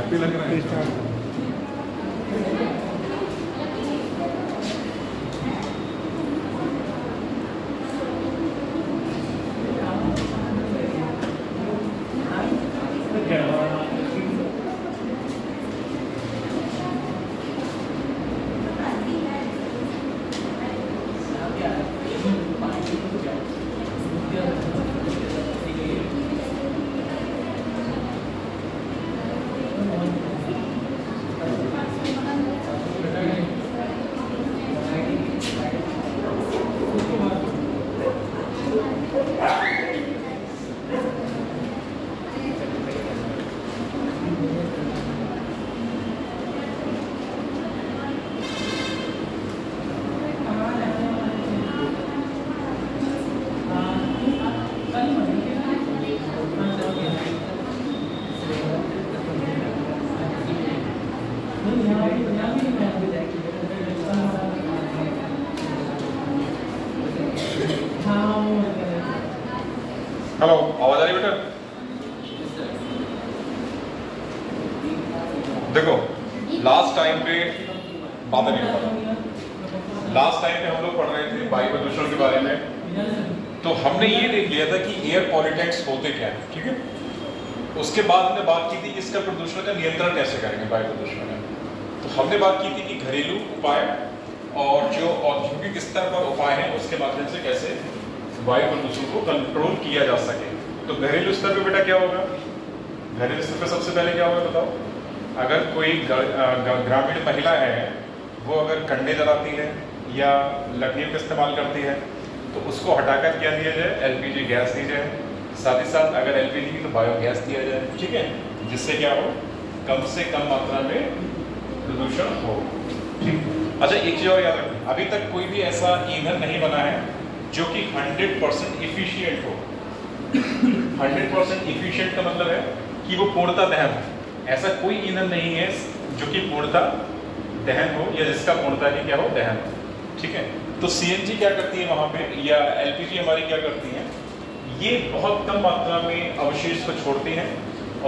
Happy लग रहा है। हेलो, आवाज आ रही बेटा? देखो लास्ट टाइम पे बातें नहीं पढ़ा। लास्ट टाइम पे हम लोग पढ़ रहे थे वायु प्रदूषण के बारे में। तो हमने ये देख लिया था कि एयर पॉलिटिक्स होते क्या है, ठीक है। उसके बाद हमने बात की थी कि इसका प्रदूषण का नियंत्रण कैसे करेंगे वायु प्रदूषण में। तो हमने बात की थी कि घरेलू उपाय और जो औद्योगिक स्तर पर उपाय हैं उसके माध्यम से कैसे वायु प्रदूषण को कंट्रोल किया जा सके। तो घरेलू स्तर पे बेटा क्या होगा? घरेलू स्तर पे सबसे पहले क्या होगा बताओ? अगर कोई ग्रामीण महिला है वो अगर कंडे जलाती है या लकड़ियों का इस्तेमाल करती है तो उसको हटाकर क्या दिया जाए? एलपीजी गैस दी जाए। साथ ही साथ अगर एलपीजी की तो बायोगैस दिया जाए, ठीक है, जिससे क्या हो, कम से कम मात्रा में प्रदूषण हो। ठीक। अच्छा एक चीज और याद रखना, अभी तक कोई भी ऐसा ईंधन नहीं बना है जो कि 100% इफिशियंट हो। 100% इफिशियंट का मतलब है कि वो पूर्णतः दहन हो। ऐसा कोई ईंधन नहीं है जो कि पूर्णतः दहन हो या जिसका पूर्णतः ही क्या हो, दहन हो, ठीक है। तो सीएनजी क्या करती है वहां पे, या एलपीजी हमारी क्या करती है, ये बहुत कम मात्रा में अवशेष को छोड़ती हैं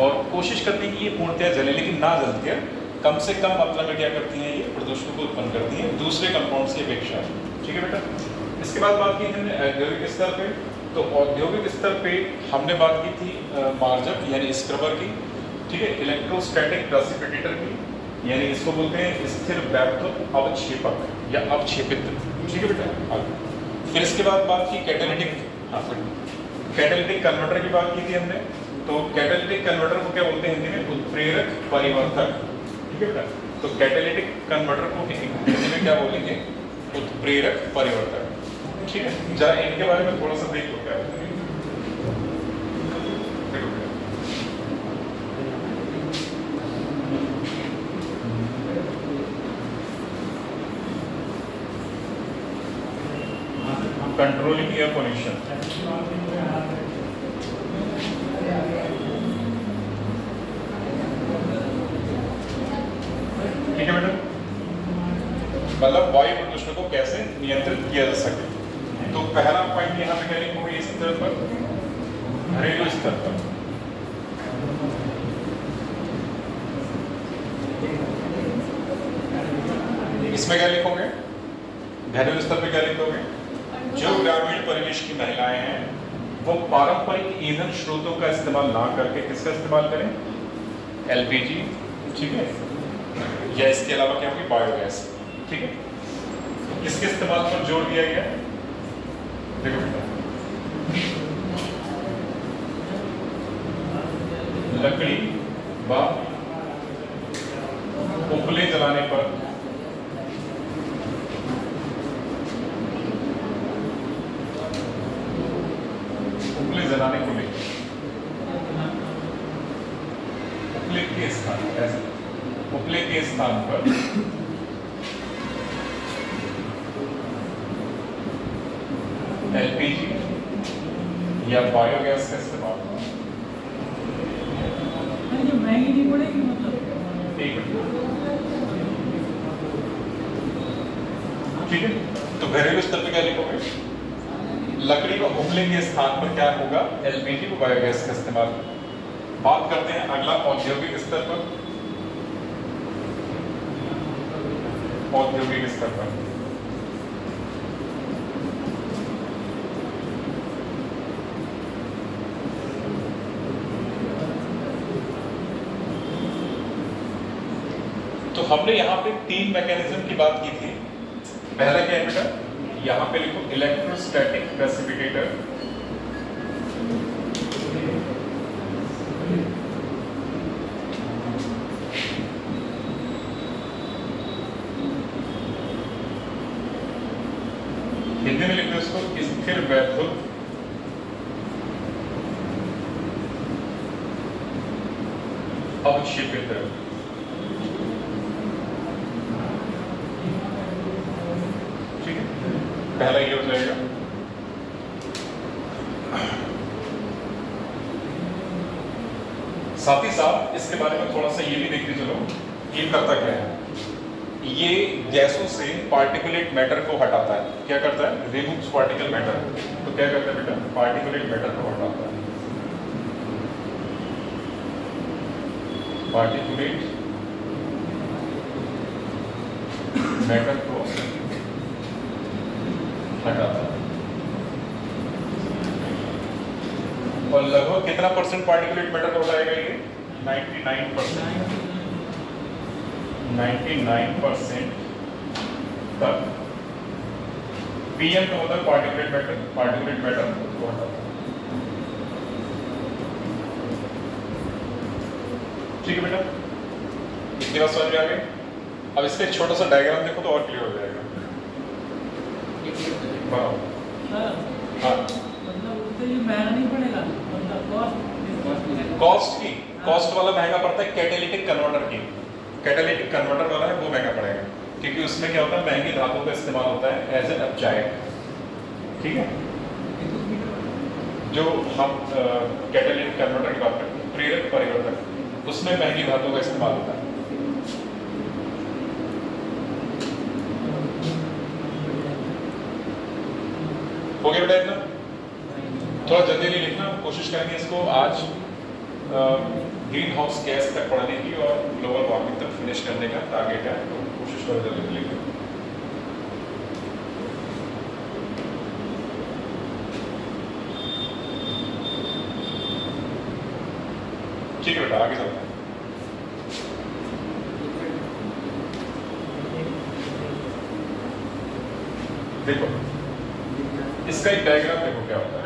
और कोशिश करती है कि ये पूर्णतः जले, लेकिन ना जलती है, कम से कम मात्रा में क्या करती हैं, ये प्रदूषण को उत्पन्न करती हैं दूसरे कंपाउंड्स की अपेक्षा, ठीक है बेटा। इसके बाद बात की हमने औद्योगिक स्तर पे। तो औद्योगिक स्तर पे हमने बात की थी मार्जक यानी स्क्रबर की, ठीक है, इलेक्ट्रोस्टैटिक प्रेसिपिटेटर की, यानी इसको बोलते हैं स्थिर वैद्युत अवक्षेपक या अवक्षेपित, ठीक है बेटा। फिर इसके बाद बात की कैटालिटिक, कैटालिटिक कन्वर्टर की बात की थी हमने। तो कैटालिटिक कन्वर्टर को क्या बोलते हैं हिंदी में? उत्प्रेरक परिवर्तक, ठीक है बेटा। तो कैटालिटिक कन्वर्टर को हिंदी में क्या बोलेंगे? उत्प्रेरक परिवर्तक, ठीक है। जरा इनके बारे में थोड़ा सा देखो क्या है। कंट्रोलिंग एयर पोल्यूशन, ठीक है बेटा, मतलब वायु प्रदूषण को कैसे नियंत्रित किया जा सके। तो पहला पॉइंट यहाँ पे क्या लिखोगे? इस स्तर पर, घरेलू स्तर पर। इसमें क्या लिखोगे? घरेलू स्तर पे क्या लिखोगे? जो ग्रामीण परिवेश की महिलाएं हैं वो पारंपरिक ईंधन स्रोतों का इस्तेमाल ना करके किसका इस्तेमाल करें? एलपीजी, ठीक है, या इसके अलावा क्या होगी? बायोगैस, ठीक है। किसके इस्तेमाल पर जोर दिया गया? देखो बेटा, लकड़ी व उपले जलाने पर जलाने को लेकर उपले के स्थान, ऐसे उपले के स्थान पर एलपीजी या बायोगैस का इस्तेमाल। महंगी नहीं पड़ेगी मतलब, ठीक है। तो घरेलू स्तर पे क्या लिखोगे? लकड़ी को उपले के स्थान पर क्या होगा? एलपीजी को बायोगैस का इस्तेमाल। बात करते हैं अगला औद्योगिक स्तर पर। औद्योगिक स्तर पर। तो हमने यहाँ पे 3 मैकेनिज्म की बात की थी। पहला क्या है बेटा, यहाँ पे लिखो इलेक्ट्रोस्टैटिक प्रेसिपिटेटर, हिंदी में लिख दो इसको स्थिर वैद्युत अवक्षेपित। ठीक है, पहला ये हो जाएगा। साथ ही साथ इसके बारे में थोड़ा सा ये भी देखते चलो, ये करता क्या है, ये गैसों से पार्टिकुलेट मैटर को हटाता है। क्या करता है, रिमूव्स पार्टिकल मैटर। तो क्या करता है बेटा, पार्टिकुलेट मैटर को हटाता है, पार्टिकुलेट मैटर को हटाता है। और लगभग कितना परसेंट पार्टिकुलेट मैटर को हटाएगा ये, 99%। 99% तक पीएम का मतलब पार्टिकुलेट मैटर को हटाता है। ठीक है बेटा, इतनी बात समझ में आ गई। अब इसका एक छोटा सा डायग्राम देखो तो और क्लियर हो जाएगा। हाँ, कॉस्ट वाला महंगा पड़ता है कैटालिटिक कन्वर्टर की। कैटालिटिक कन्वर्टर वाला है वो महंगा पड़ेगा, क्योंकि उसमें क्या होता है, महंगी धातुओं का इस्तेमाल होता है एज एन अपचायक। ठीक है, जो हम कैटालिटिक कन्वर्टर की बात करते हैं, प्रेरक परिवर्तक, उसमें महंगी धातुओं का इस्तेमाल होता है। हो गया बेटा इतना? थोड़ा जल्दी लिखना, कोशिश करेंगे इसको आज ग्रीन हाउस गैस तक पढ़ने की और ग्लोबल वार्मिंग तक फिनिश करने का टारगेट है, तो कोशिश करो जल्दी लिखना। ठीक है बेटा, आगे चलते हैं। देखो इसका एक डायग्राम देखो क्या होता है।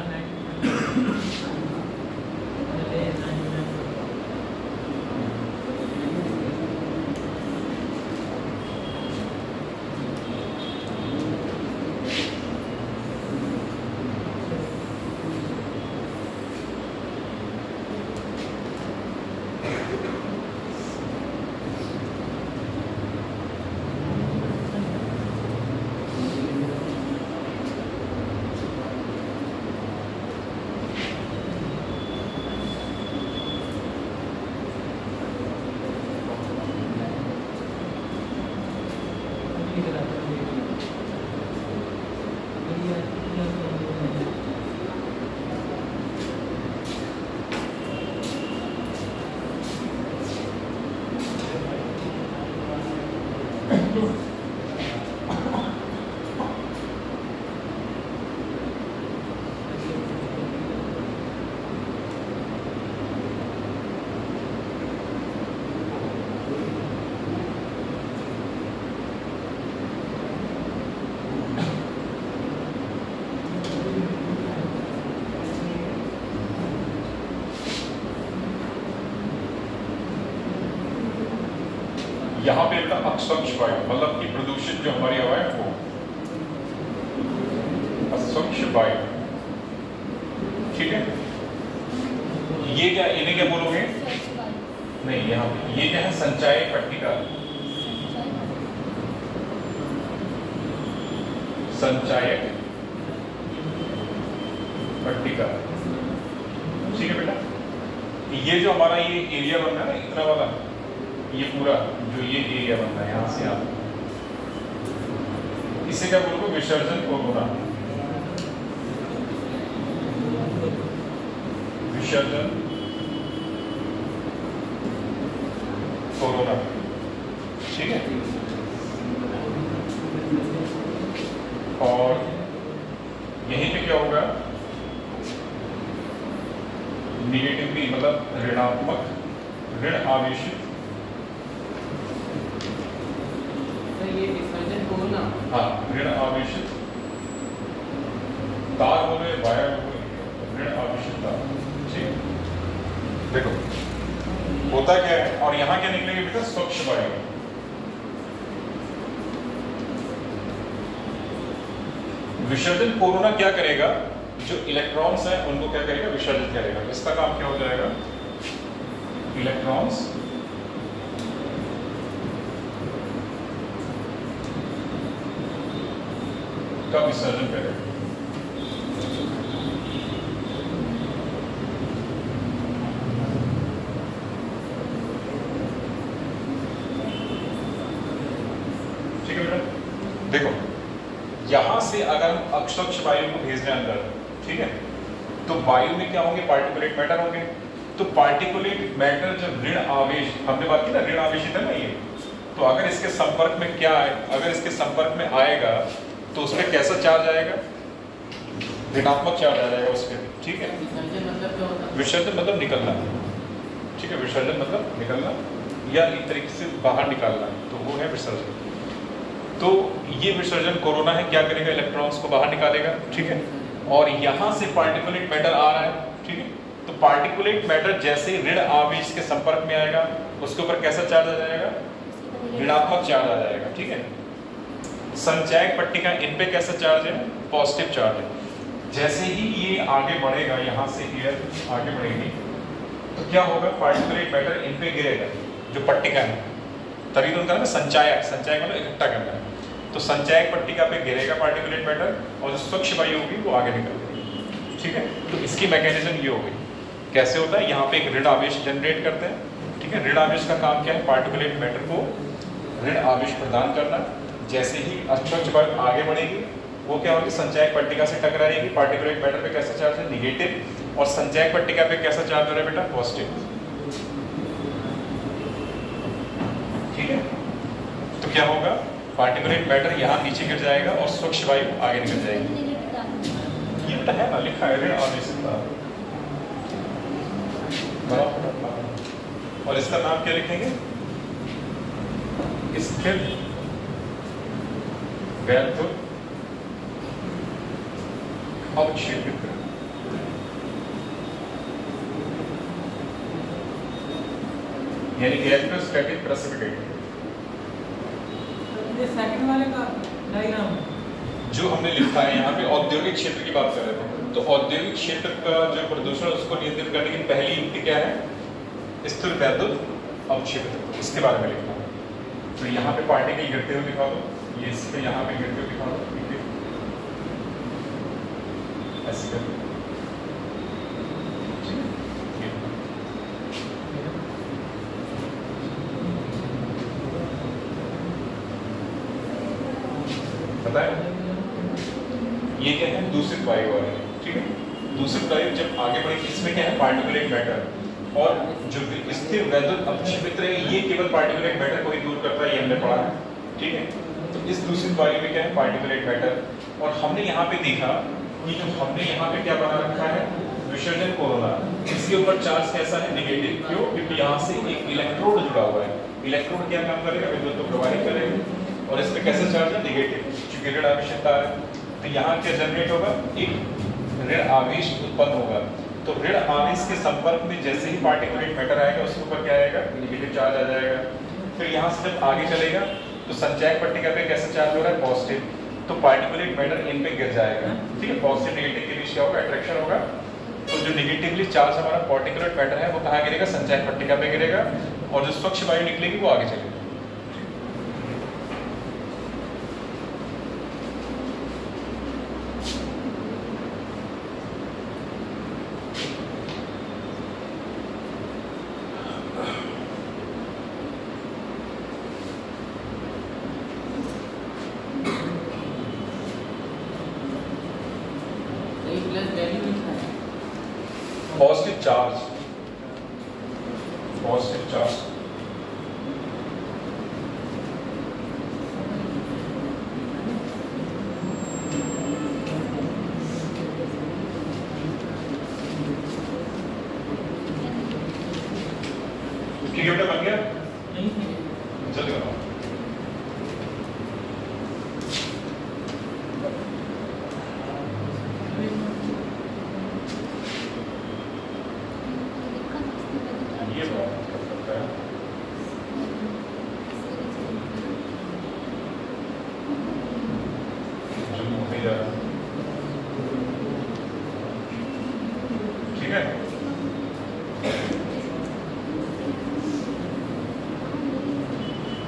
यहाँ पे अस्वच्छ वायु मतलब कि प्रदूषित जो हमारी हवा है वो अस्वच्छ वायु। ठीक है, ये क्या, इन्हें क्या बोलोगे? नहीं, यहाँ पे ये क्या है, संचायक पट्टिका। संचायक पट्टिका। ठीक है बेटा, ये जो हमारा ये एरिया बन रहा है ना, इतना वाला, ये पूरा जो ये एरिया बन रहा है यहाँ से आप, इसे क्या बोलोगे? विसर्जन कोरोना। विसर्जन कोरोना। ठीक है, और यहीं पे क्या होगा, निगेटिवली मतलब ऋणात्मक, ऋण आवेशित, ये विसर्जन को ना, हाँ ऋण आवेशित तार हो गए, वायर हो गए, ऋण आवेशित तार। ठीक, देखो होता क्या है, और यहाँ क्या निकलेगा बेटा, स्वच्छ वायु। विसर्जन कोरोना क्या करेगा, जो इलेक्ट्रॉन्स हैं उनको क्या करेगा, विसर्जित करेगा। इसका काम क्या हो जाएगा, इलेक्ट्रॉन्स का विसर्जन करेगा। ठीक है बेटा, देखो यहां से अगर हम अक्षक्ष वायु को भेज रहे हैं अंदर, ठीक है, तो वायु में क्या होंगे, पार्टिकुलेट मैटर होंगे। तो पार्टिकुलेट मैटर जब ऋण आवेश, हमने बात की ना ऋण आवेशित है ना ये, तो अगर इसके संपर्क में क्या है, अगर इसके संपर्क में आएगा तो उसमें कैसा चार्ज आएगा, ऋणात्मक चार्ज आ जाएगा उस पर। ठीक है, विसर्जन मतलब क्या होता है? विसर्जन मतलब निकलना। ठीक है, विसर्जन मतलब निकलना या एक तरीके से बाहर निकालना, तो वो है विसर्जन। तो ये विसर्जन कोरोना है, क्या करेगा, इलेक्ट्रॉन्स को बाहर निकालेगा। ठीक है, और यहाँ से पार्टिकुलेट मैटर आ रहा है। ठीक है, तो पार्टिकुलेट मैटर जैसे ही ऋण आवेश के संपर्क में आएगा उसके ऊपर कैसा चार्ज आ जाएगा, ऋणात्मक चार्ज आ जाएगा। ठीक है, संचयक पट्टिका इन पे कैसा चार्ज है, पॉजिटिव चार्ज है। जैसे ही ये आगे बढ़ेगा, यहाँ से एयर आगे बढ़ेगी तो क्या होगा, पार्टिकुलेट मैटर इन पे गिरेगा, जो पट्टिका है, तभी तो उनका ना संचायक, संचायक मतलब इकट्ठा करना है। तो संचायक पट्टिका पे गिरेगा पार्टिकुलेट मैटर, और जो स्वच्छ वायु होगी वो आगे निकल जाएगी। ठीक है, तो इसकी मैकेनिज्म ये होगी। कैसे होता है, यहाँ पे एक ऋण आवेश जनरेट करते हैं। ठीक है, ऋण आवेश का काम क्या है, पार्टिकुलेट मैटर को ऋण आवेश प्रदान करना। जैसे ही अक्षक्ष वायु आगे बढ़ेगी वो क्या होगी, संचायक पट्टिका से टकराएगी। पार्टिकुलेट मैटर पे कैसा चार्ज है, निगेटिव, और संचायक पट्टिका पे कैसा चार्ज हो रहा है बेटा, पॉजिटिव। ठीक है, तो क्या होगा, पार्टिकुलेट मैटर यहाँ नीचे गिर जाएगा और स्वच्छ वायु आगे निकल जाएगी। ये बेटा है ना, लिखा है ऋण आवेश। और इसका नाम क्या लिखेंगे, स्थिर वैद्युत अवक्षेपित। यानी इलेक्ट्रोस्टैटिक प्रेसिपिटेट। ये सेकंड वाले का डायग्राम जो हमने लिखा है यहाँ पे, औद्योगिक क्षेत्र की बात कर रहे थे, तो औद्योगिक क्षेत्र का जो प्रदूषण उसको नियंत्रित करने की पहली युक्ति क्या है, स्थिर वैद्युत अवक्षेपित, इसके बारे में लिखना है। तो यहाँ पे पार्टिकल गिरते हुए दिखा दो, ये इस पे यहाँ पे गिरते हुए दिखा दो। ठीक है, ऐसे कर पता है, ये क्या है, दूषित वायु वाले। ठीक है, दूषित वायु जब आगे बढ़ेगी, इसमें क्या है, पार्टिकुलेट मैटर, और जो स्थिर वैद्युत अवक्षेपित है ये केवल पार्टिकुलेट मैटर को ही दूर करता है, ये हमने पढ़ा है। ठीक है, तो इस दूषित वायु में क्या है, पार्टिकुलेट मैटर। और हमने यहाँ पे देखा कि जो हमने यहाँ पे क्या बना रखा है, विसर्जन कोरोना, इसके ऊपर चार्ज कैसा है, निगेटिव। क्यों, क्योंकि यहाँ से एक इलेक्ट्रोड जुड़ा हुआ है। इलेक्ट्रोड क्या काम करेगा, विद्युत को प्रवाहित करेगा, और इस पे कैसे चार्ज है, निगेटिव, क्योंकि ऋण आवेशित है। तो यहाँ क्या जनरेट होगा, एक ऋण आवेश उत्पन्न होगा। तो ऋण आवेश के संपर्क में जैसे ही पार्टिकुलेट मैटर आएगा उसके ऊपर क्या आएगा, निगेटिव चार्ज आ जाएगा। फिर यहाँ से जब आगे चलेगा तो संचायक पट्टिका पे कैसा चार्ज हो रहा है, पॉजिटिव, तो पार्टिकुलेट मैटर इन पे गिर जाएगा। ठीक है, पॉजिटिव नेगेटिव के बीच क्या होगा, अट्रैक्शन होगा। तो जो निगेटिवली चार्ज हमारा पार्टिकुलेट मैटर है वो कहाँ गिरेगा, संचायक पट्टिका पे गिरेगा, और जो स्वच्छ वायु निकलेगी वो आगे चलेगी। Positive charge, positive charge clear बन गया? नहीं जल्दी बताओ। ये बहुत कर सकता है। जो मुझे जा रहा है। ठीक है।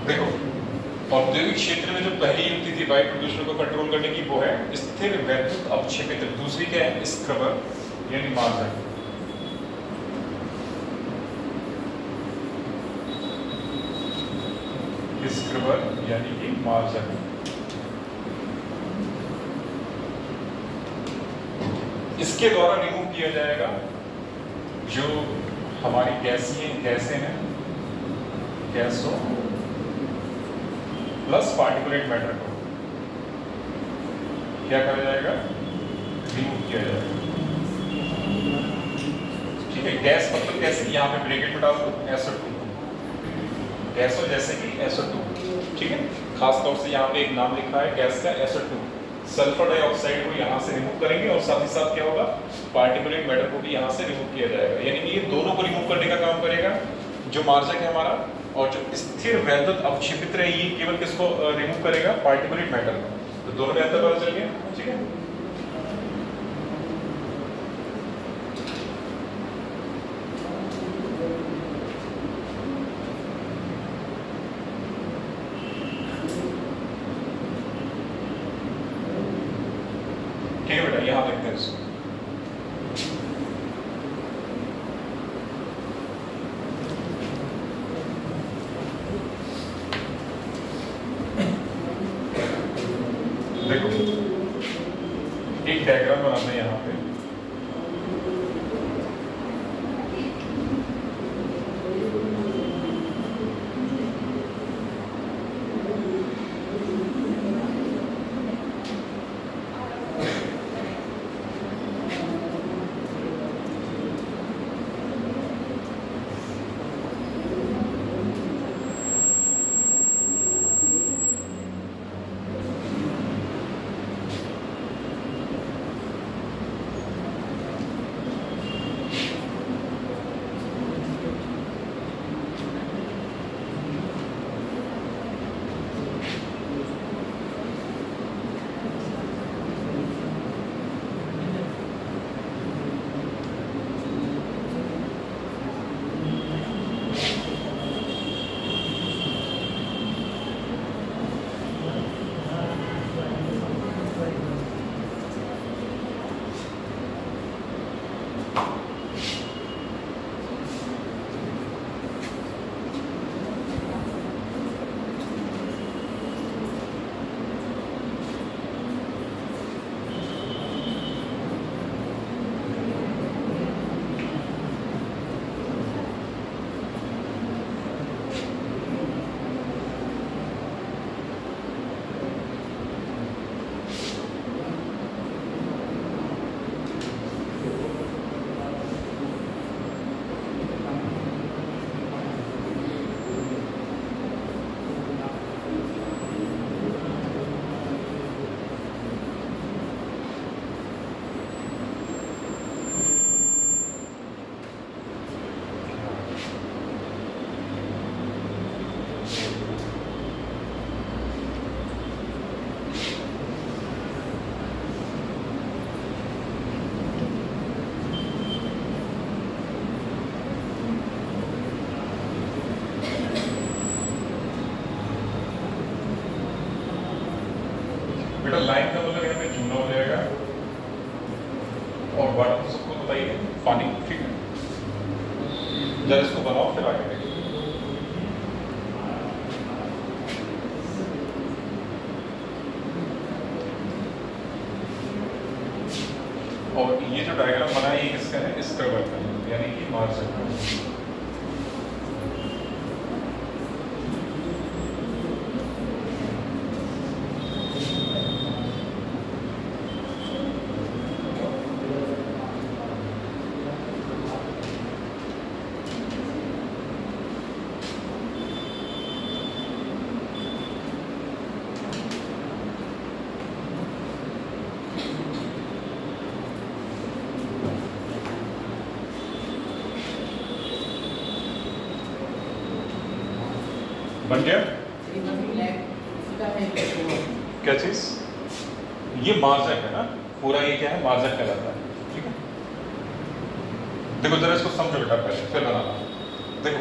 देखो, औद्योगिक क्षेत्र में जो पहली युक्ति थी वायु प्रदूषण को कंट्रोल करने की, वो है स्थिर वैद्युत अवक्षेपित। दूसरी क्या है? स्क्रबर यानी मार्जन। स्क्रबर यानी कि मार्जन। इसके द्वारा रिमूव किया जाएगा जो हमारी गैसें हैं, गैसों प्लस पार्टिकुलेट मैटर को क्या करा जाएगा? रिमूव किया जाएगा। ठीक है। गैस मतलब कैसे? यहाँ पे ब्रैकेट में डाल दो SO2, गैसों जैसे कि SO2। ठीक है। खास तौर से यहाँ पे एक नाम लिखा है गैस का SO2। सल्फर डाइऑक्साइड को यहाँ से रिमूव करेंगे और साथ ही साथ क्या होगा? पार्टिकुलेट मैटर को भी यहाँ से रिमूव किया जाएगा। यानी कि ये दोनों को रिमूव करने का काम करेगा जो मार्जक है हमारा, और जो स्थिर वैद्युत अवक्षेपित है ये केवल किसको रिमूव करेगा? पार्टिकुलेट मैटर को। तो दोनों में अंतर पता चल गया। ठीक है। ठीक है बेटा, यहाँ देखते हैं इसको। देखो, एक डायग्राम बनाते हैं यहाँ पे। बेटा लाइन का मतलब यहाँ पे चूना हो जाएगा और वाटर तो सबको बताइए पानी। ठीक है, जरा इसको बनाओ फिर आगे देखिए। और ये जो डायग्राम बना है ये किसका है? स्क्रबर का, यानी कि मार्जक का। बन गया क्या चीज? ये मार्जक है ना, पूरा ये क्या है, मार्जक कहलाता है। ठीक है, देखो जरा इसको समझो बेटा पहले, फिर बनाना। देखो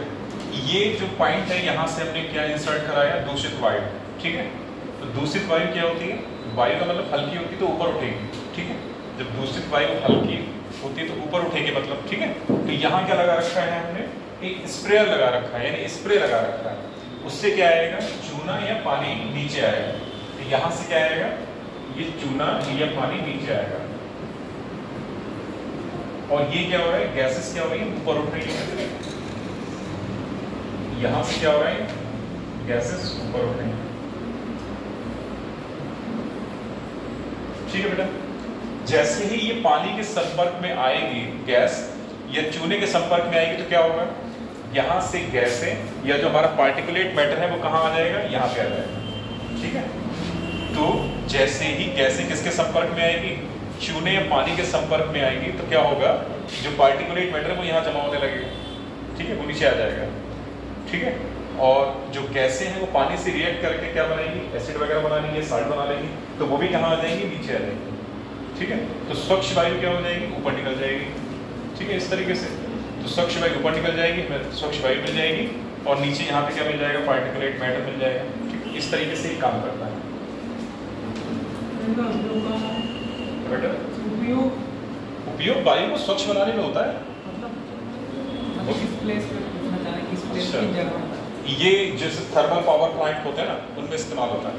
ये जो पॉइंट है, यहाँ से हमने क्या इंसर्ट कराया, दूषित वायु। ठीक है, तो दूषित वायु क्या होती है? वायु का मतलब हल्की होती है तो ऊपर उठेगी। ठीक है, जब दूषित वायु हल्की होती है तो ऊपर उठेगी मतलब। ठीक है, तो यहाँ क्या लगा रखा है हमने, एक स्प्रेयर लगा रखा है, यानी स्प्रे लगा रखा है। उससे क्या आएगा, चूना या पानी नीचे आएगा। तो यहाँ से क्या आएगा, ये चूना या पानी नीचे आएगा, और ये क्या हो रहा है, गैसेस क्या हो रही है, ऊपर उठ रही है। यहां से क्या हो रहा है, गैसेस ऊपर उठ रही है। ठीक है बेटा, जैसे ही ये पानी के संपर्क में आएगी गैस, या चूने के संपर्क में आएगी, तो क्या होगा, यहां से गैसें या जो हमारा पार्टिकुलेट मैटर है वो कहां आ जाएगा, यहां पे आ जाएगा। ठीक है, तो जैसे ही गैसें किसके संपर्क में आएगी, चूने या पानी के संपर्क में आएगी, तो क्या होगा, जो पार्टिकुलेट मैटर है वो यहाँ जमा होने लगेगा। ठीक है, वो नीचे आ जाएगा। ठीक है, और जो गैसें हैं वो पानी से रिएक्ट करके क्या बनाएंगी, एसिड वगैरह बना लेंगी, साल्ट बना लेंगी, तो वो भी कहाँ आ जाएंगी, नीचे आ जाएंगी। ठीक है, तो स्वच्छ वायु क्या हो जाएगी, ऊपर निकल जाएगी। ठीक है, इस तरीके से तो स्वच्छ वायु ऊपर निकल जाएगी, हमें स्वच्छ वायु मिल जाएगी, और नीचे यहाँ पे क्या मिल जाएगा, पार्टिकुलेट मैटर मिल जाएगा। ठीक है, इस तरीके से काम करता है बेटा। उपयोग वायु को स्वच्छ बनाने में होता है। ये जैसे थर्मल पावर प्लांट होते हैं ना, उनमें इस्तेमाल होता है।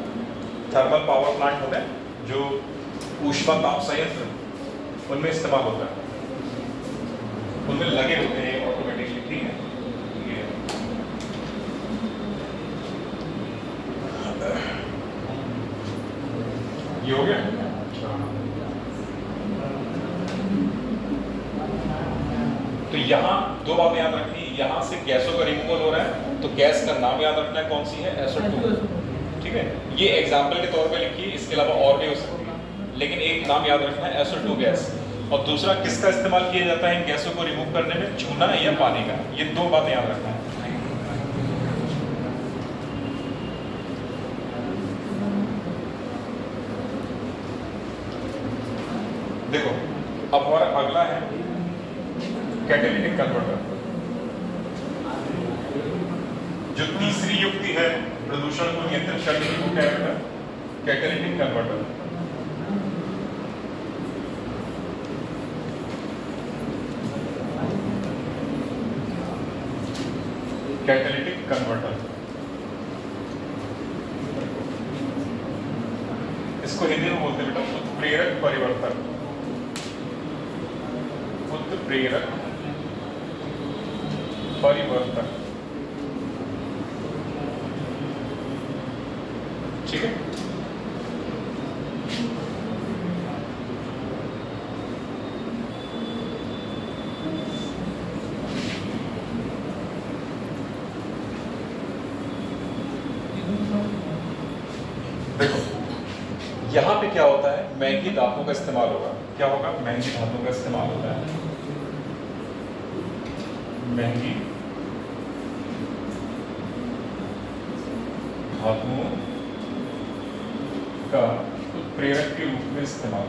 थर्मल पावर प्लांट होते हैं जो ऊष्मा ताप संयंत्र, उनमें इस्तेमाल होता है, उनमें लगे होते हैं ऑटोमेटिकली। ठीक है, ये हो गया। तो यहाँ दो बातें याद रखनी, यहाँ से गैसों का रिमूवल हो रहा है, तो गैस का नाम याद रखना है, कौन सी है, SO2। ठीक है, ये एग्जाम्पल के तौर पे लिखिए, इसके अलावा और भी हो सकती है, लेकिन एक नाम याद रखना है, SO2 गैस। और दूसरा किसका इस्तेमाल किया जाता है इन गैसों को रिमूव करने में, चूना या पानी का। ये दो बातें याद रखना है। देखो अब हमारा अगला है कैटालिटिक कन्वर्टर। जो तीसरी युक्ति है प्रदूषण को नियंत्रित करने की, वो क्या है, कैटालिटिक कन्वर्टर। कैटालिटिक कन्वर्टर, इसको हिंदी में बोलते हैं बेटा उत्प्रेरक परिवर्तक। उत्प्रेरक परिवर्तक। ठीक है, देखो यहां पे क्या होता है, महंगी धातुओं का इस्तेमाल होगा। क्या होगा, महंगी धातुओं का इस्तेमाल होता है। महंगी धातुओं का उत्प्रेरक के रूप में इस्तेमाल।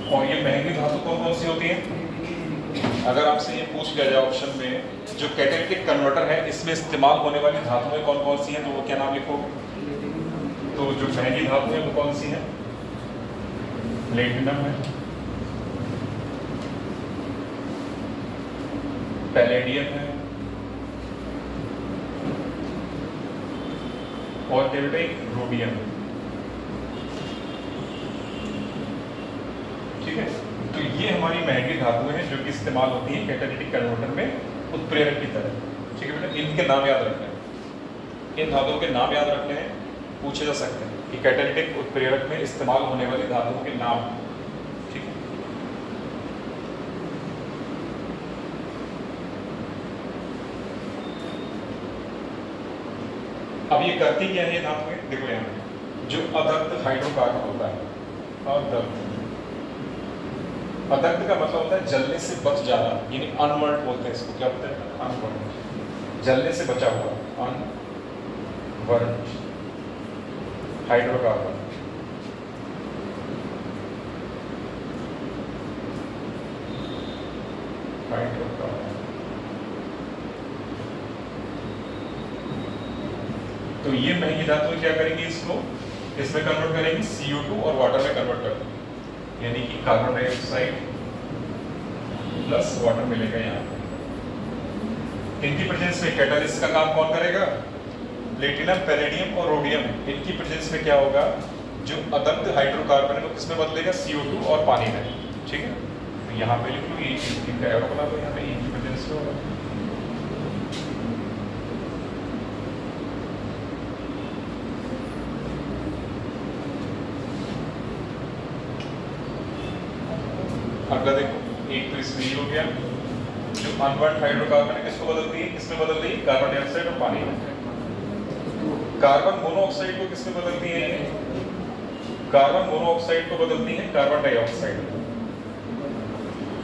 और ये महंगी धातु कौन कौन सी होती है? अगर आपसे ये पूछ लिया जाए ऑप्शन में, जो कैटालिटिक कन्वर्टर है इसमें इस्तेमाल होने वाली धातुएं कौन कौन सी हैं, तो वो क्या नाम लिखोगे? तो जो महंगी धातु है वो कौन सी है? प्लेटिनम है, पैलेडियम है, और रोडियम है। ठीक है, तो ये हमारी महंगी धातुएं हैं जो कि इस्तेमाल होती हैं कैटालिटिक कन्वर्टर में उत्प्रेरक की तरह। ठीक है बेटा, इनके नाम याद रखने हैं, इन धातुओं के नाम याद रखने हैं, पूछे जा सकते हैं कि कैटालिटिक उत्प्रेरक में इस्तेमाल होने वाली धातुओं के नाम। ठीक है, अब ये करती क्या है धातुएं, देखो यहाँ जो अदग्ध हाइड्रोकार्बन होता है, अदग्ध, अदग्ध का मतलब होता है जलने से बच जाना, यानी अनबर्न बोलते हैं इसको, क्या बोलते हैं, अनबर्न, जलने से बचा हुआ, अनबर्न हाइड्रोकार्बन। तो ये महंगी धातु क्या करेंगे, इसको इसमें कन्वर्ट करेंगे, CO2 और वाटर में कन्वर्ट कर देंगे, यानी कि कार्बन डाइऑक्साइड प्लस वाटर मिलेगा यहाँ पे। इनकी प्रेजेंस में कैटालिस्ट का काम कौन करेगा, प्लेटिनम, पैलेडियम और रोडियम। इनकी प्रेजेंस में क्या होगा, जो अदग्ध हाइड्रोकार्बन है वो किसमें बदलेगा, CO2 और पानी में, ठीक है। तो यहाँ पे लिख लो, ये इनका एरो बना दो, यहाँ पे इनकी प्रेजेंस में होगा। अगला देखो, एक तो इसमें हो गया, जो अनबर्न हाइड्रोकार्बन है किसको बदलती है, किसमें बदलती है, कार्बन डाइऑक्साइड और पानी में। कार्बन मोनोऑक्साइड को किसमें बदलती है, कार्बन मोनोऑक्साइड को बदलती है कार्बन डाइऑक्साइड,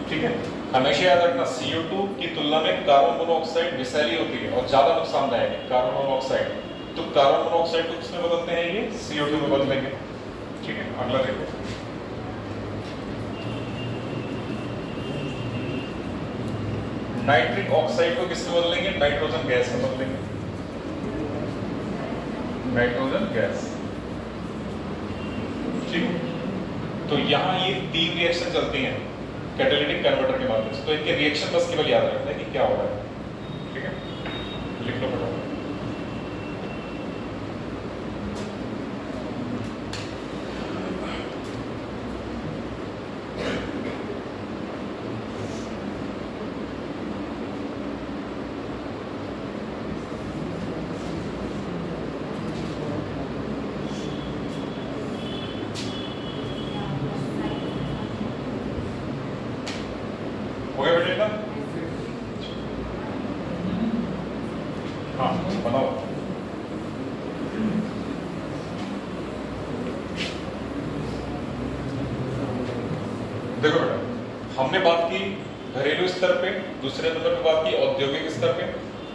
ठीक है। हमेशा याद रखना, CO2 की तुलना में कार्बन मोनोऑक्साइड विषैली होती है और ज्यादा नुकसानदायक है कार्बन मोनोऑक्साइड। तो कार्बन मोनोऑक्साइड को किसमें बदलते हैं, ये CO2 में बदलेंगे, ठीक है। अगला देखो, नाइट्रिक ऑक्साइड को किसमें बदलेंगे, नाइट्रोजन गैस में बदलेंगे, नाइट्रोजन गैस, ठीक। तो यहाँ ये 3 रिएक्शन चलती हैं कैटालिटिक कन्वर्टर के माध्यम से। तो इनके रिएक्शन बस केवल याद रखना है कि क्या हो रहा है, ठीक है, लिख लो फटाफट। हो गया बेटा, हाँ बनाओ। देखो बेटा, हमने बात की घरेलू स्तर पे, दूसरे नंबर पे बात की औद्योगिक स्तर पे,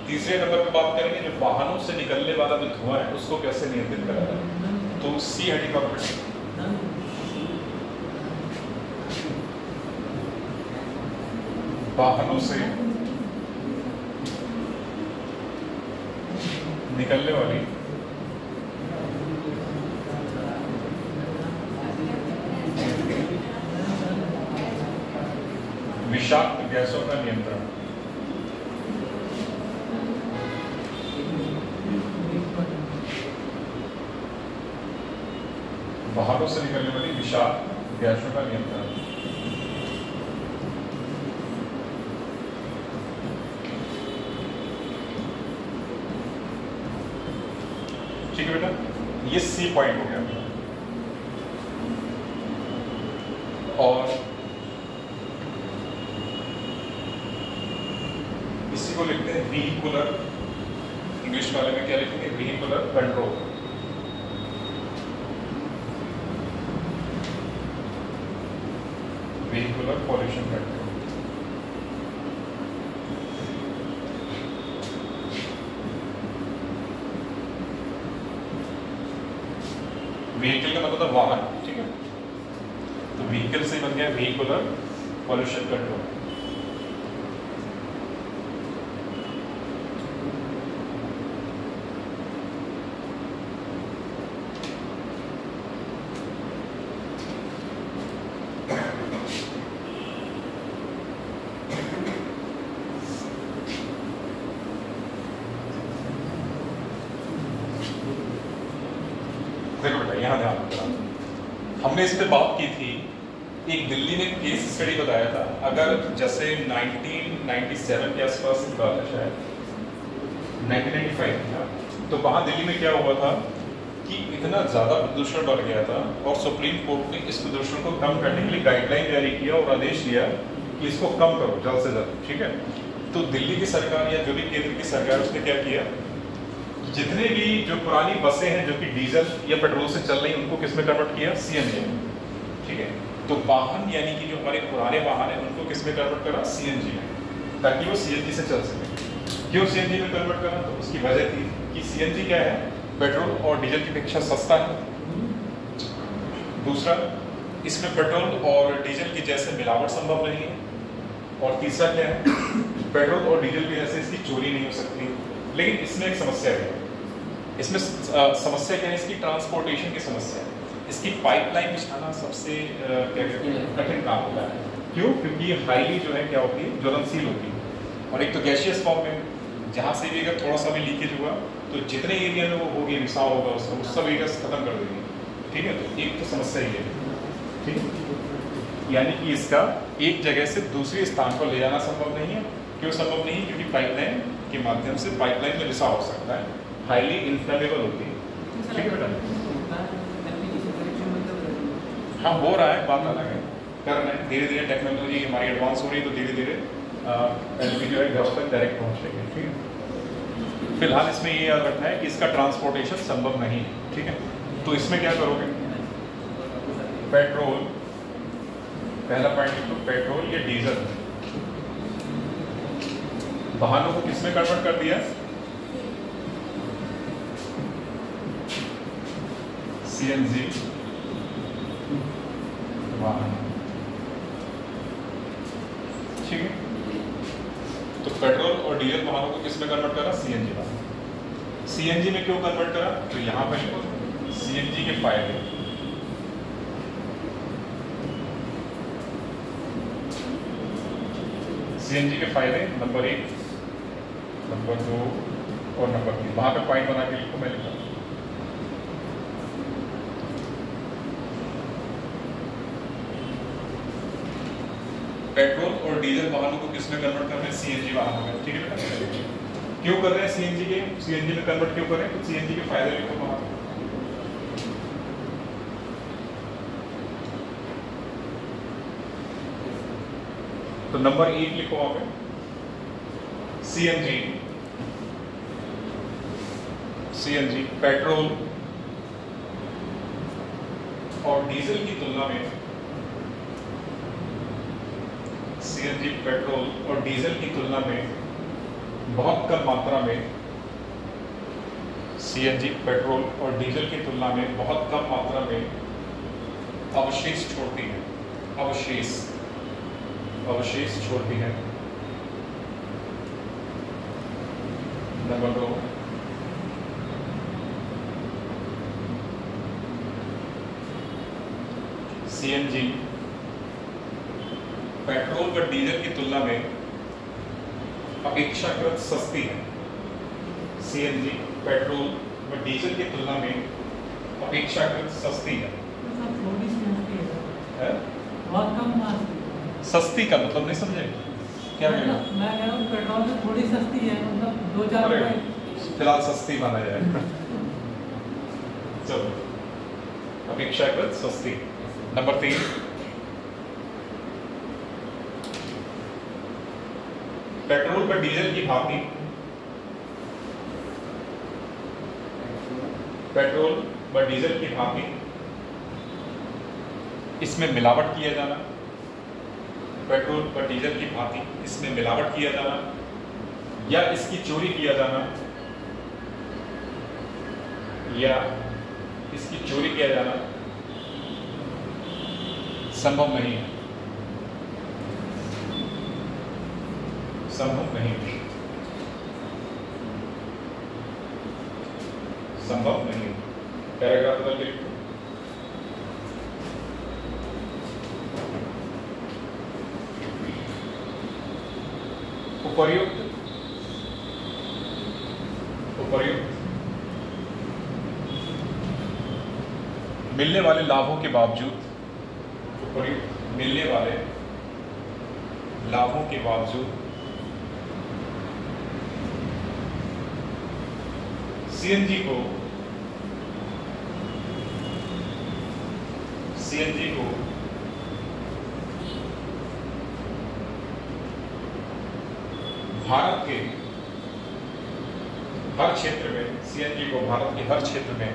तीसरे नंबर पे बात करेंगे जो वाहनों से निकलने वाला जो धुआं है उसको कैसे नियंत्रित करा जाए। तो सी हटेगा बेटा, वाहनों से निकलने वाली विषाक्त गैसों का नियंत्रण। वाहनों से निकलने वाली विषाक्त गैसों का नियंत्रण। ठीक है बेटा, ये सी पॉइंट हो गया। और इसी को लिखते हैं व्हीकुलर, इंग्लिश वाले में क्या लिखेंगे, vehicular control. Vehicular pollution control. Vehicle का मतलब वाहन, ठीक है, तो व्हीकल से बन गया व्हीकुलर पॉल्यूशन कंट्रोल। देखो बेटा, यहाँ ध्यान रखना, हमने इस पे बात की थी, एक दिल्ली ने केस स्टडी बताया था। अगर जैसे 1997 के आसपास की बात है, शायद 1995, तो वहाँ दिल्ली में क्या हुआ था कि इतना ज़्यादा प्रदूषण बढ़ गया था और सुप्रीम कोर्ट ने इस प्रदूषण को कम करने के लिए गाइडलाइन जारी किया और आदेश दिया कि इसको कम करो जल्द से जल्द, ठीक है। तो दिल्ली की सरकार या जो भी केंद्र की सरकार, उसने क्या किया जितने भी जो पुरानी बसें हैं जो कि डीजल या पेट्रोल से चल रही हैं उनको किस में कन्वर्ट किया, सीएनजी में। ठीक है, तो वाहन यानी कि जो हमारे पुराने वाहन हैं उनको किस में कन्वर्ट करा, सीएनजी में, ताकि वो सीएनजी से चल सके। क्यों सीएनजी में कन्वर्ट करा, तो उसकी वजह थी कि सीएनजी क्या है, पेट्रोल और डीजल की अपेक्षा सस्ता है। दूसरा, इसमें पेट्रोल और डीजल की जैसे मिलावट संभव नहीं है। और तीसरा क्या है, पेट्रोल और डीजल की जैसे इसकी चोरी नहीं हो सकती। लेकिन इसमें एक समस्या है, इसमें समस्या क्या है, इसकी ट्रांसपोर्टेशन की समस्या है। इसकी पाइपलाइन बिछाना सबसे क्या कहते हैं कठिन काम होता है। क्यों, क्योंकि हाईली जो है क्या होती है, ज्वलनशील होती है। और एक तो गैसियस फॉर्म में, जहाँ से भी अगर थोड़ा सा भी लीकेज हुआ तो जितने एरिया में वो होगी, रिसाव होगा उसका, उस सब एरिया खत्म कर देंगे। ठीक है, तो एक तो समस्या ये है। ठीक, यानी कि इसका एक जगह से दूसरे स्थान पर ले जाना संभव नहीं है। क्यों संभव नहीं, क्योंकि पाइपलाइन के माध्यम से पाइपलाइन में रिसाव हो सकता है, हाईली इन्फ्लेमेबल होती है। ठीक है बेटा, हाँ हो रहा है, बात अलग है, कर रहे हैं धीरे धीरे, टेक्नोलॉजी हमारी एडवांस हो रही है तो धीरे धीरे एलपीजी जो है घर तक डायरेक्ट पहुँच रही है। ठीक है, फिलहाल इसमें ये याद रखना है कि इसका ट्रांसपोर्टेशन संभव नहीं है। ठीक है, तो इसमें क्या करोगे, पेट्रोल, पहला पॉइंट लिखो, पेट्रोल या डीजल वाहनों को किसमें कन्वर्ट कर दिया, सीएनजी वाहन। ठीक है, तो पेट्रोल और डीजल वाहनों को किसमें कन्वर्ट करा, सीएनजी वाहन। सीएनजी में क्यों कन्वर्ट करा, तो यहां पर लिखो सीएनजी के फायदे। सीएनजी के फायदे नंबर 1, नंबर 2 और नंबर 3, वहां पे पॉइंट बना के लिखो, मैं लिखा। पेट्रोल और डीजल वाहनों को किसमें कन्वर्ट कर रहे हैं, सीएनजी वाहनों में। ठीक है बेटा, क्यों कर रहे हैं सीएनजी में कन्वर्ट क्यों कर रहे हैं, तो सीएनजी के फायदे लिखो वहां। तो नंबर 1 लिखो वहां पे, सीएनजी पेट्रोल और डीजल की तुलना में, सीएनजी पेट्रोल और डीजल की तुलना में बहुत कम मात्रा में, सीएनजी पेट्रोल और डीजल की तुलना में बहुत कम मात्रा में अवशेष छोड़ती है, अवशेष छोड़ती है। नंबर 2, सीएनजी पेट्रोल व डीजल की तुलना में अपेक्षाकृत सस्ती है। सीएनजी पेट्रोल व डीजल की तुलना में अपेक्षाकृत सस्ती है। बहुत कम सस्ती का मतलब नहीं समझे क्या, मैं कह रहा हूँ पेट्रोल से थोड़ी सस्ती है, मतलब 2-4 रुपए फिलहाल सस्ती माना जाए। चलो, अपेक्षाकृत सस्ती। नंबर 3, पेट्रोल व डीजल की भांति, पेट्रोल व डीजल की भांति इसमें मिलावट किया जाना, पेट्रोल व डीजल की भांति इसमें मिलावट किया जाना या इसकी चोरी किया जाना, या इसकी चोरी किया जाना संभव नहीं है, संभव नहीं है, संभव नहीं है। पैराग्राफ बदल के लिखो, उपर्युक्त मिलने वाले लाभों के बावजूद, उपर्युक्त मिलने वाले लाभों के बावजूद सीएनजी को भारत के हर क्षेत्र में सीएनजी को भारत के हर क्षेत्र में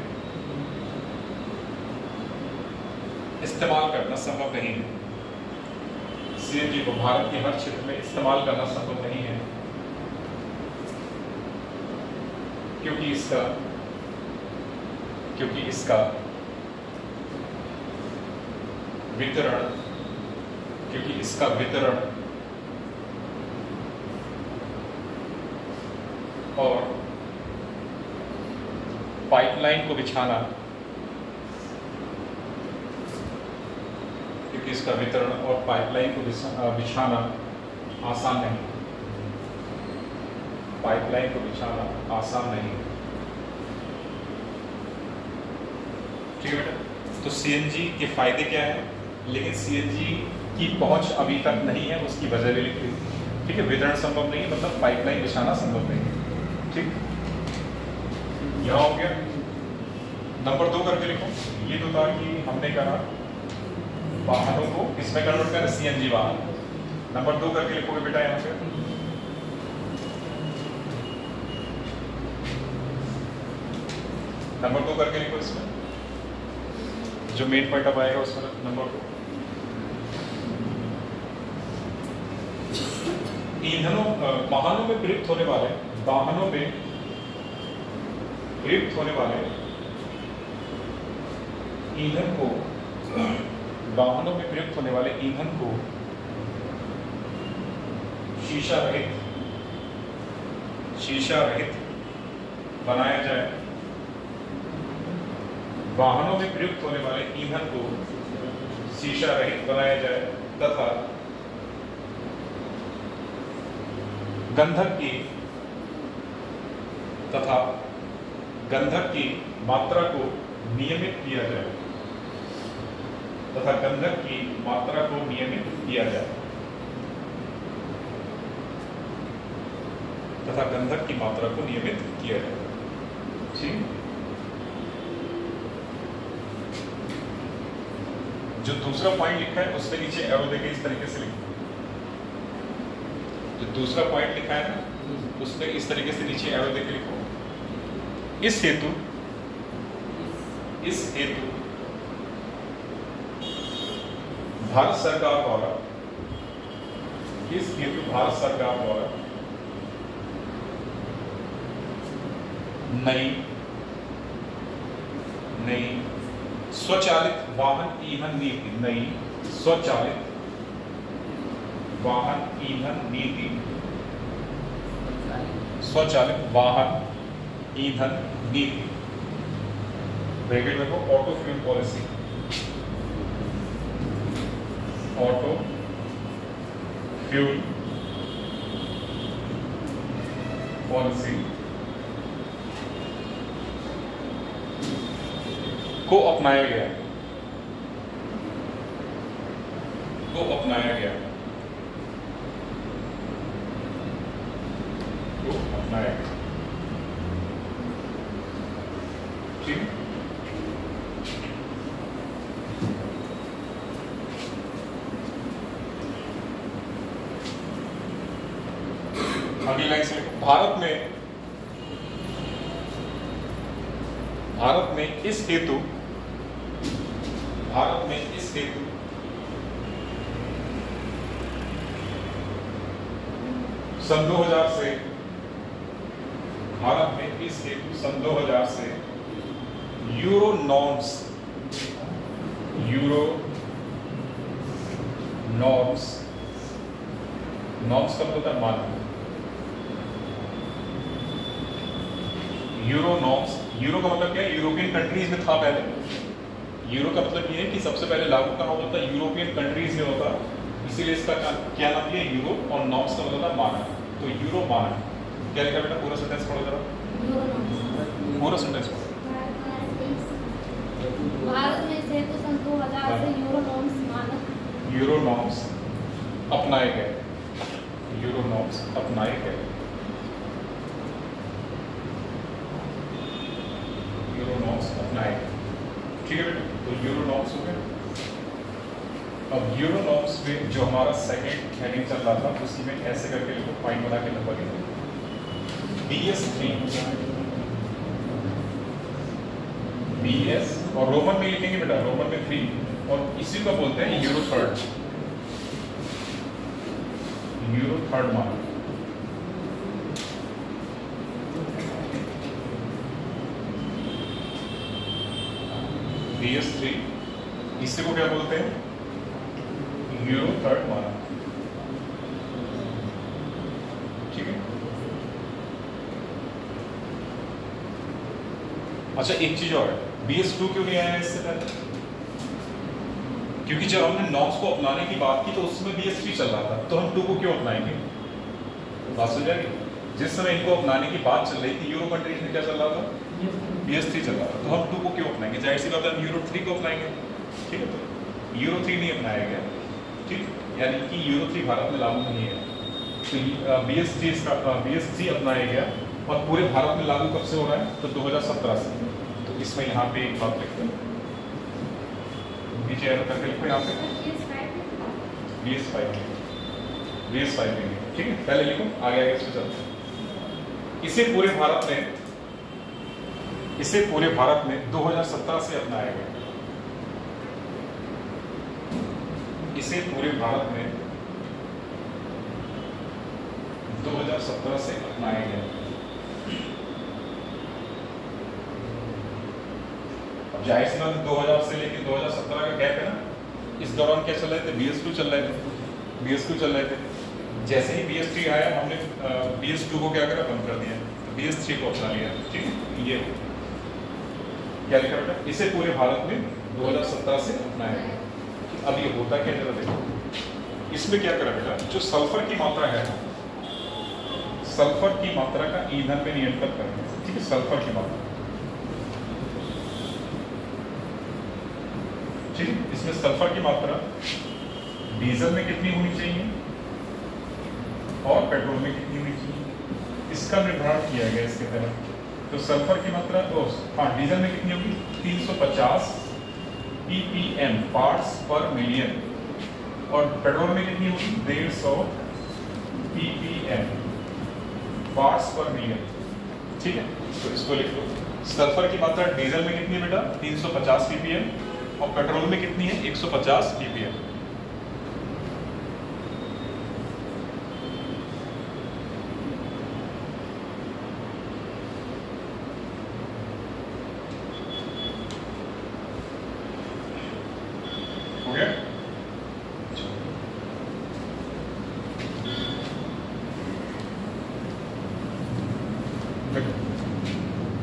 इस्तेमाल करना संभव नहीं है। सीएनजी को भारत के हर क्षेत्र में इस्तेमाल करना संभव नहीं है क्योंकि इसका वितरण और पाइपलाइन को बिछाना आसान नहीं। ठीक है बेटा। तो सीएनजी के फायदे क्या है, लेकिन सीएनजी की पहुंच अभी तक नहीं है, उसकी वजह भी लिखी। ठीक है, वितरण संभव नहीं है मतलब पाइपलाइन बिछाना संभव नहीं है। ठीक, यहाँ हो गया। नंबर 2 करके लिखो। ये तो था कि हमने कहा वाहनों को किसमें कन्वर्ट करें, सीएनजी वाहन। नंबर 2 करके लिखोगे बेटा यहाँ पे। नंबर 2 करके लिखो इसमें, जो मेन पॉइंट अब आएगा उसमें नंबर 2। ईंधनों वाहनों में प्रयुक्त होने वाले ईंधन को शीशा रहित बनाया जाए। वाहनों में प्रयुक्त होने वाले ईंधन को शीशा रहित बनाया जाए तथा गंधक की मात्रा को नियमित किया जाए। ठीक, जो दूसरा पॉइंट लिखा है उसके नीचे एरो देके इस तरीके से लिखो। जो दूसरा पॉइंट लिखा है ना उसमें इस तरीके से नीचे एरो देके लिखो। इस हेतु भारत सरकार द्वारा नई स्वचालित वाहन ईंधन नीति ब्रैकेट में ऑटो फ्यूल पॉलिसी को अपनाया गया। ठीक, अगली लाइन से भारत में इस हेतु सन 2000 से यूरो नॉर्म्स का मतलब है मानक। यूरो का मतलब क्या है, यूरोपियन कंट्रीज में था पहले। यूरो का मतलब ये है कि सबसे पहले लागू कहाँ होता है, यूरोपियन कंट्रीज में होता, इसीलिए इसका क्या नाम दिया यूरो, और नॉर्म्स का मतलब था मानक। तो यूरो मानक क्या लिखा बेटा, पूरा सेंटेंस पढ़ो जरा, पूरा सेंटेंस पढ़ो। भारत में से तो सन 2000 से यूरो नॉर्म्स अपनाए गए। ठीक है बेटा, तो यूरो नॉर्म्स हो गए। अब यूरो नॉर्म्स में जो हमारा सेकंड हेडिंग चल रहा था उसी में ऐसे करके लिखो, पॉइंट बना के नंबर लिखो। BS3 BS, और रोमन में लिखेंगे बेटा, रोमन में 3, और इसी को बोलते हैं यूरो थर्ड मार्क। BS3, इसी को क्या बोलते हैं? Euro third mark. ठीक है। अच्छा एक चीज और, BS2 क्यों नहीं आया इससे पहले? क्योंकि जब हमने नॉर्म्स को अपनाने की बात की तो उसमें BS3 चल रहा था, तो हम 2 को क्यों अपनाएंगे? बात समझ जाएगी। जिस समय इनको अपनाने की बात चल रही थी, यूरो कंट्रीज में क्या चल रहा था? BS3 चल रहा था, तो हम 2 को क्यों अपनाएंगे? जाहिर सी बात है हम यूरो 3 को अपनाएंगे। ठीक है, तो यूरो 3 नहीं अपनाया गया, ठीक, यानी कि यूरो 3 भारत में लागू नहीं है, तो BS3 अपनाया गया, और पूरे भारत में लागू कब से हो रहा है? तो 2017 से। तो इसमें यहाँ पे एक बात लिखते हैं, नीचे एरो करके लिखो यहाँ पे BS5 लेंगे। ठीक है, पहले लिखो, आगे इसमें चलते हैं। इसे पूरे भारत में 2017 से अपनाया गया। इसे पूरे भारत में 2017 से अपनाया गया। अब जाहिर सी बात 2000 से लेकर 2017 का गैप है ना, इस दौरान क्या चल रहे थे? BS2 चल रहे थे। जैसे ही BS3 आया, हमने BS2 को क्या करा? बंद कर दिया, तो BS3 को अपना लिया। ठीक है, ये क्या लिखा बेटा? इसे पूरे भारत में 2017 से अपनाया गया। अब ये होता क्या जरा देखो, इसमें क्या करा बेटा? जो सल्फर की मात्रा है, सल्फर की मात्रा का ईंधन में नियंत्रण करना। ठीक है, सल्फर की मात्रा, ठीक है, इसमें सल्फर की मात्रा डीजल में कितनी होनी चाहिए और पेट्रोल में कितनी होनी चाहिए, इसका निर्धारण किया गया इसके तहत। तो सल्फर की मात्रा डीजल में कितनी होगी? 350 ppm पार्ट्स पर मिलियन, और पेट्रोल में कितनी होगी? 150 ppm पार्ट्स पर मिलियन। ठीक है, तो इसको लिख लो। सल्फर की मात्रा डीजल में कितनी है बेटा? 350 ppm, और पेट्रोल में कितनी है? 150 ppm। हो गया?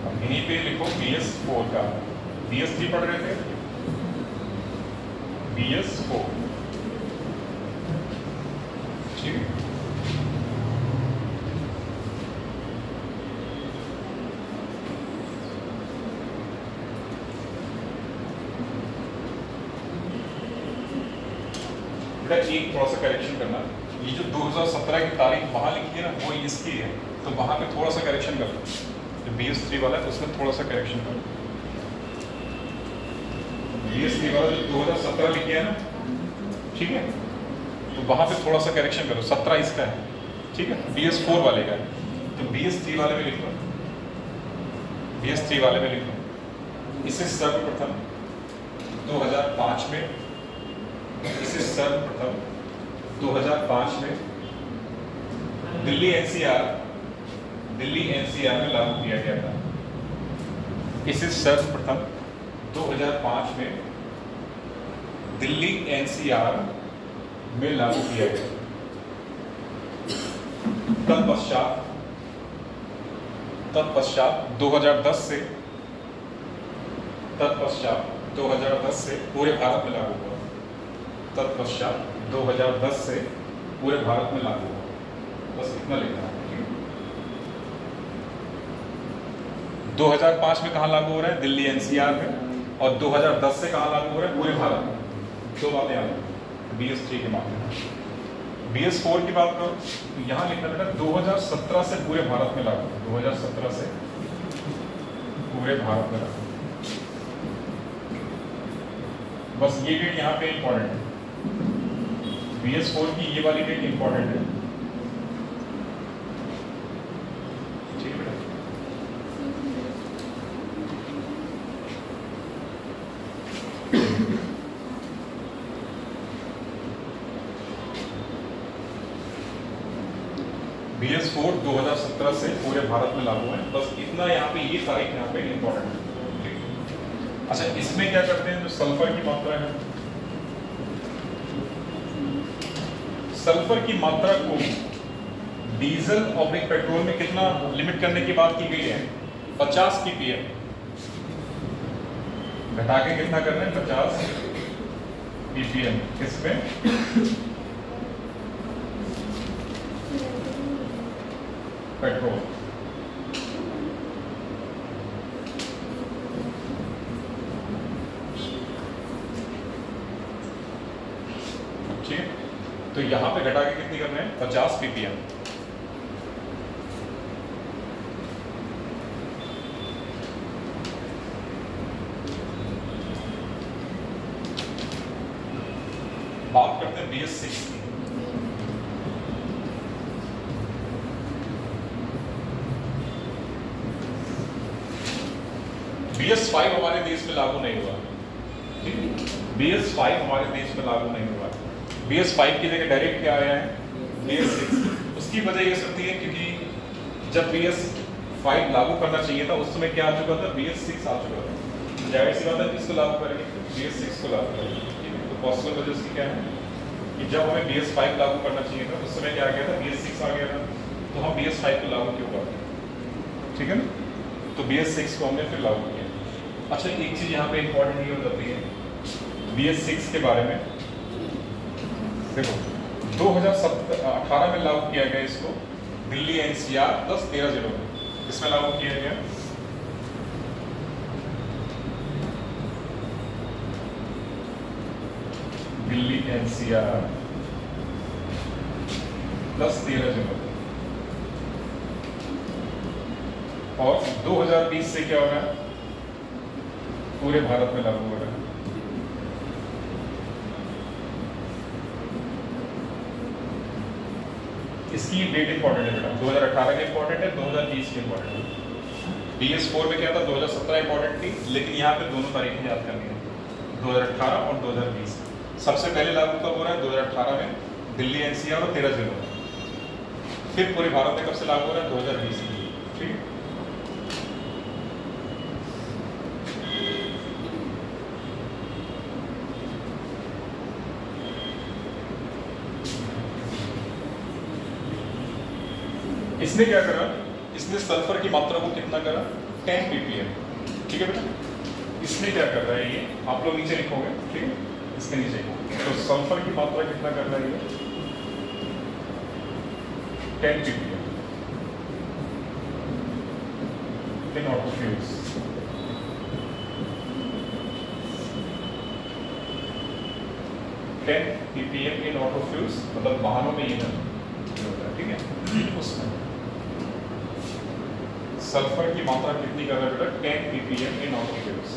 अब यहीं पे लिखो BS4 का। BS3 पढ़ रहे थे, BS4। ठीक है, एक थोड़ा सा करेक्शन करना, ये जो 2017 की तारीख वहां लिखी है ना, वो इसकी है, तो वहां पे थोड़ा सा करेक्शन कर लो। जो BS3 वाला है उसमें थोड़ा सा करेक्शन कर लो। BS3 वाला जो 2017 लिखी है ना, ठीक है, तो वहां पे थोड़ा सा करेक्शन करो। 17 इसका है, ठीक है, BS4 वाले का है, तो BS3 वाले में लिख लो, BS3 वाले में लिख लो। इसे सर्वप्रथम 2005 में, इसे सर्वप्रथम 2005 में दिल्ली NCR में लागू किया गया था। इसे सर्वप्रथम 2005 में दिल्ली NCR में लागू किया गया। तत्पश्चात 2010 से पूरे भारत में लागू हुआ। तत्पश्चात 2010 से पूरे भारत में लागू हुआ। बस इतना लिखना है। 2005 में कहाँ लागू हो रहा है? दिल्ली NCR में, और 2010 से कहाँ लागू हो रहा है? पूरे भारत में। दो बातें याद रखो BS3 के मामले में। BS4 की बात करो तो यहाँ लिखना बेटा 2017 से पूरे भारत में लागू। 2017 से पूरे भारत में लागू। बस ये डेट यहाँ पे इंपॉर्टेंट है। BS4 की ये वाली डेट इंपॉर्टेंट है। ठीक है बेटा, कोड 2017 से पूरे भारत में लागू है। बस इतना यहाँ पे, ये तारीख यहाँ पे इम्पोर्टेंट है। अच्छा, इसमें क्या करते हैं, जो सल्फर की मात्रा है, सल्फर की मात्रा को डीजल और पेट्रोल में कितना लिमिट करने की बात की गई है, 50 ppm। घटा के कितना करना है, 50 ppm। किसमें, पेट्रोल। ठीक है, तो यहां पे घटा के कितनी करना है, 50 ppm। बात करते हैं BS6 की। BS5 हमारे देश में लागू नहीं हुआ, ठीक है, BS5 हमारे देश में लागू नहीं हुआ। BS5 की जगह डायरेक्ट क्या आया है, BS6। उसकी वजह ये सकती है क्योंकि जब BS5 लागू करना चाहिए था उस समय क्या आ चुका था, BS6 आ चुका था। जाहिर सी बात है किसको लागू करेंगे, BS6 को लागू करेंगे। ठीक है, तो पॉसिबल वजह उसकी क्या है कि जब हमें BS5 लागू करना चाहिए था उस समय क्या आ गया था, BS6 आ गया था, तो हम BS5 को लागू क्यों करते हैं, ठीक है ना, तो BS6 को हमने फिर लागू किया। अच्छा, एक चीज यहाँ पे इंपॉर्टेंट ये हो जाती है BS6 के बारे में। देखो 2018 में लागू किया गया इसको, दिल्ली NCR प्लस 13 जिलों में, इसमें लागू किया गया। दिल्ली NCR प्लस 13 जिलों में। और 2020 से क्या हो रहा है, पूरे भारत में लागू हो रहा है। इसकी डेट इंपॉर्टेंट है बेटा, 2018 के इंपॉर्टेंट है, 2020 के इंपॉर्टेंट है। BS4 में क्या था, 2017 इंपॉर्टेंट थी, लेकिन यहाँ पे दोनों तारीखें याद करनी है, 2018 और 2020। सबसे पहले लागू कब हो रहा है, 2018 में दिल्ली NCR और 13 जिलों में। फिर पूरे भारत में कब से लागू हो रहा है, 2020 में। ठीक है, इसने क्या करा, इसने सल्फर की मात्रा को कितना करा, 10 ppm। ठीक है बेटा, इसने क्या कर रहा है, ये आप लोग नीचे लिखोगे, ठीक है, इसके नीचे। तो सल्फर की मात्रा कितना कर रहा है ये, 10 ppm इन ऑटोफ्यूज। ppm इन ऑटोफ्यूज, मतलब वाहनों में ये होता है, ठीक है। उसमें सल्फर की मात्रा कितनी कर रहा है बेटा, 10 ppm इन ऑटोफ्यूज।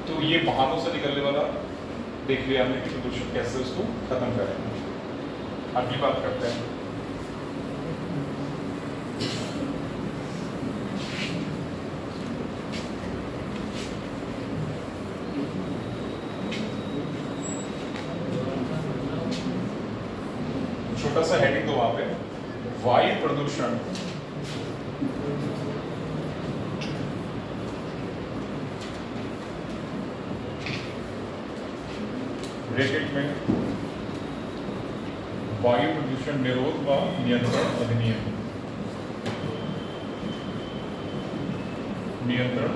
तो ये वाहनों से निकलने वाला देख लिया हमने कि प्रदूषण कैसे उसको खत्म करें। अगली बात करते हैं, छोटा सा हेडिंग दो वहां पे, वायु प्रदूषण ब्रैकेट में वायु प्रदूषण निरोध व नियंत्रण अधिनियम, नियंत्रण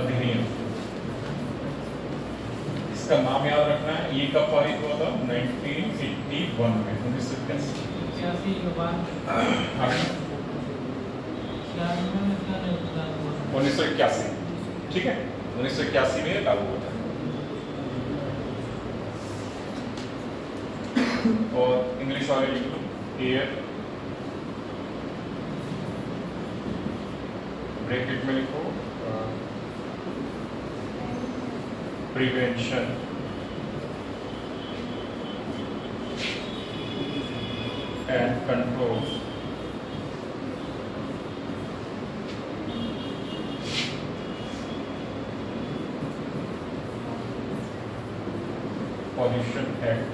अधिनियम, इसका नाम याद रखना है। ये कब पारित हुआ था, 1981 में, 1981। ठीक है, 1981 में लागू हुआ था। और इंग्लिश वाले लिख लो, एयर ब्रैकेट में लिखो प्रिवेंशन पॉल्यूशन एक्ट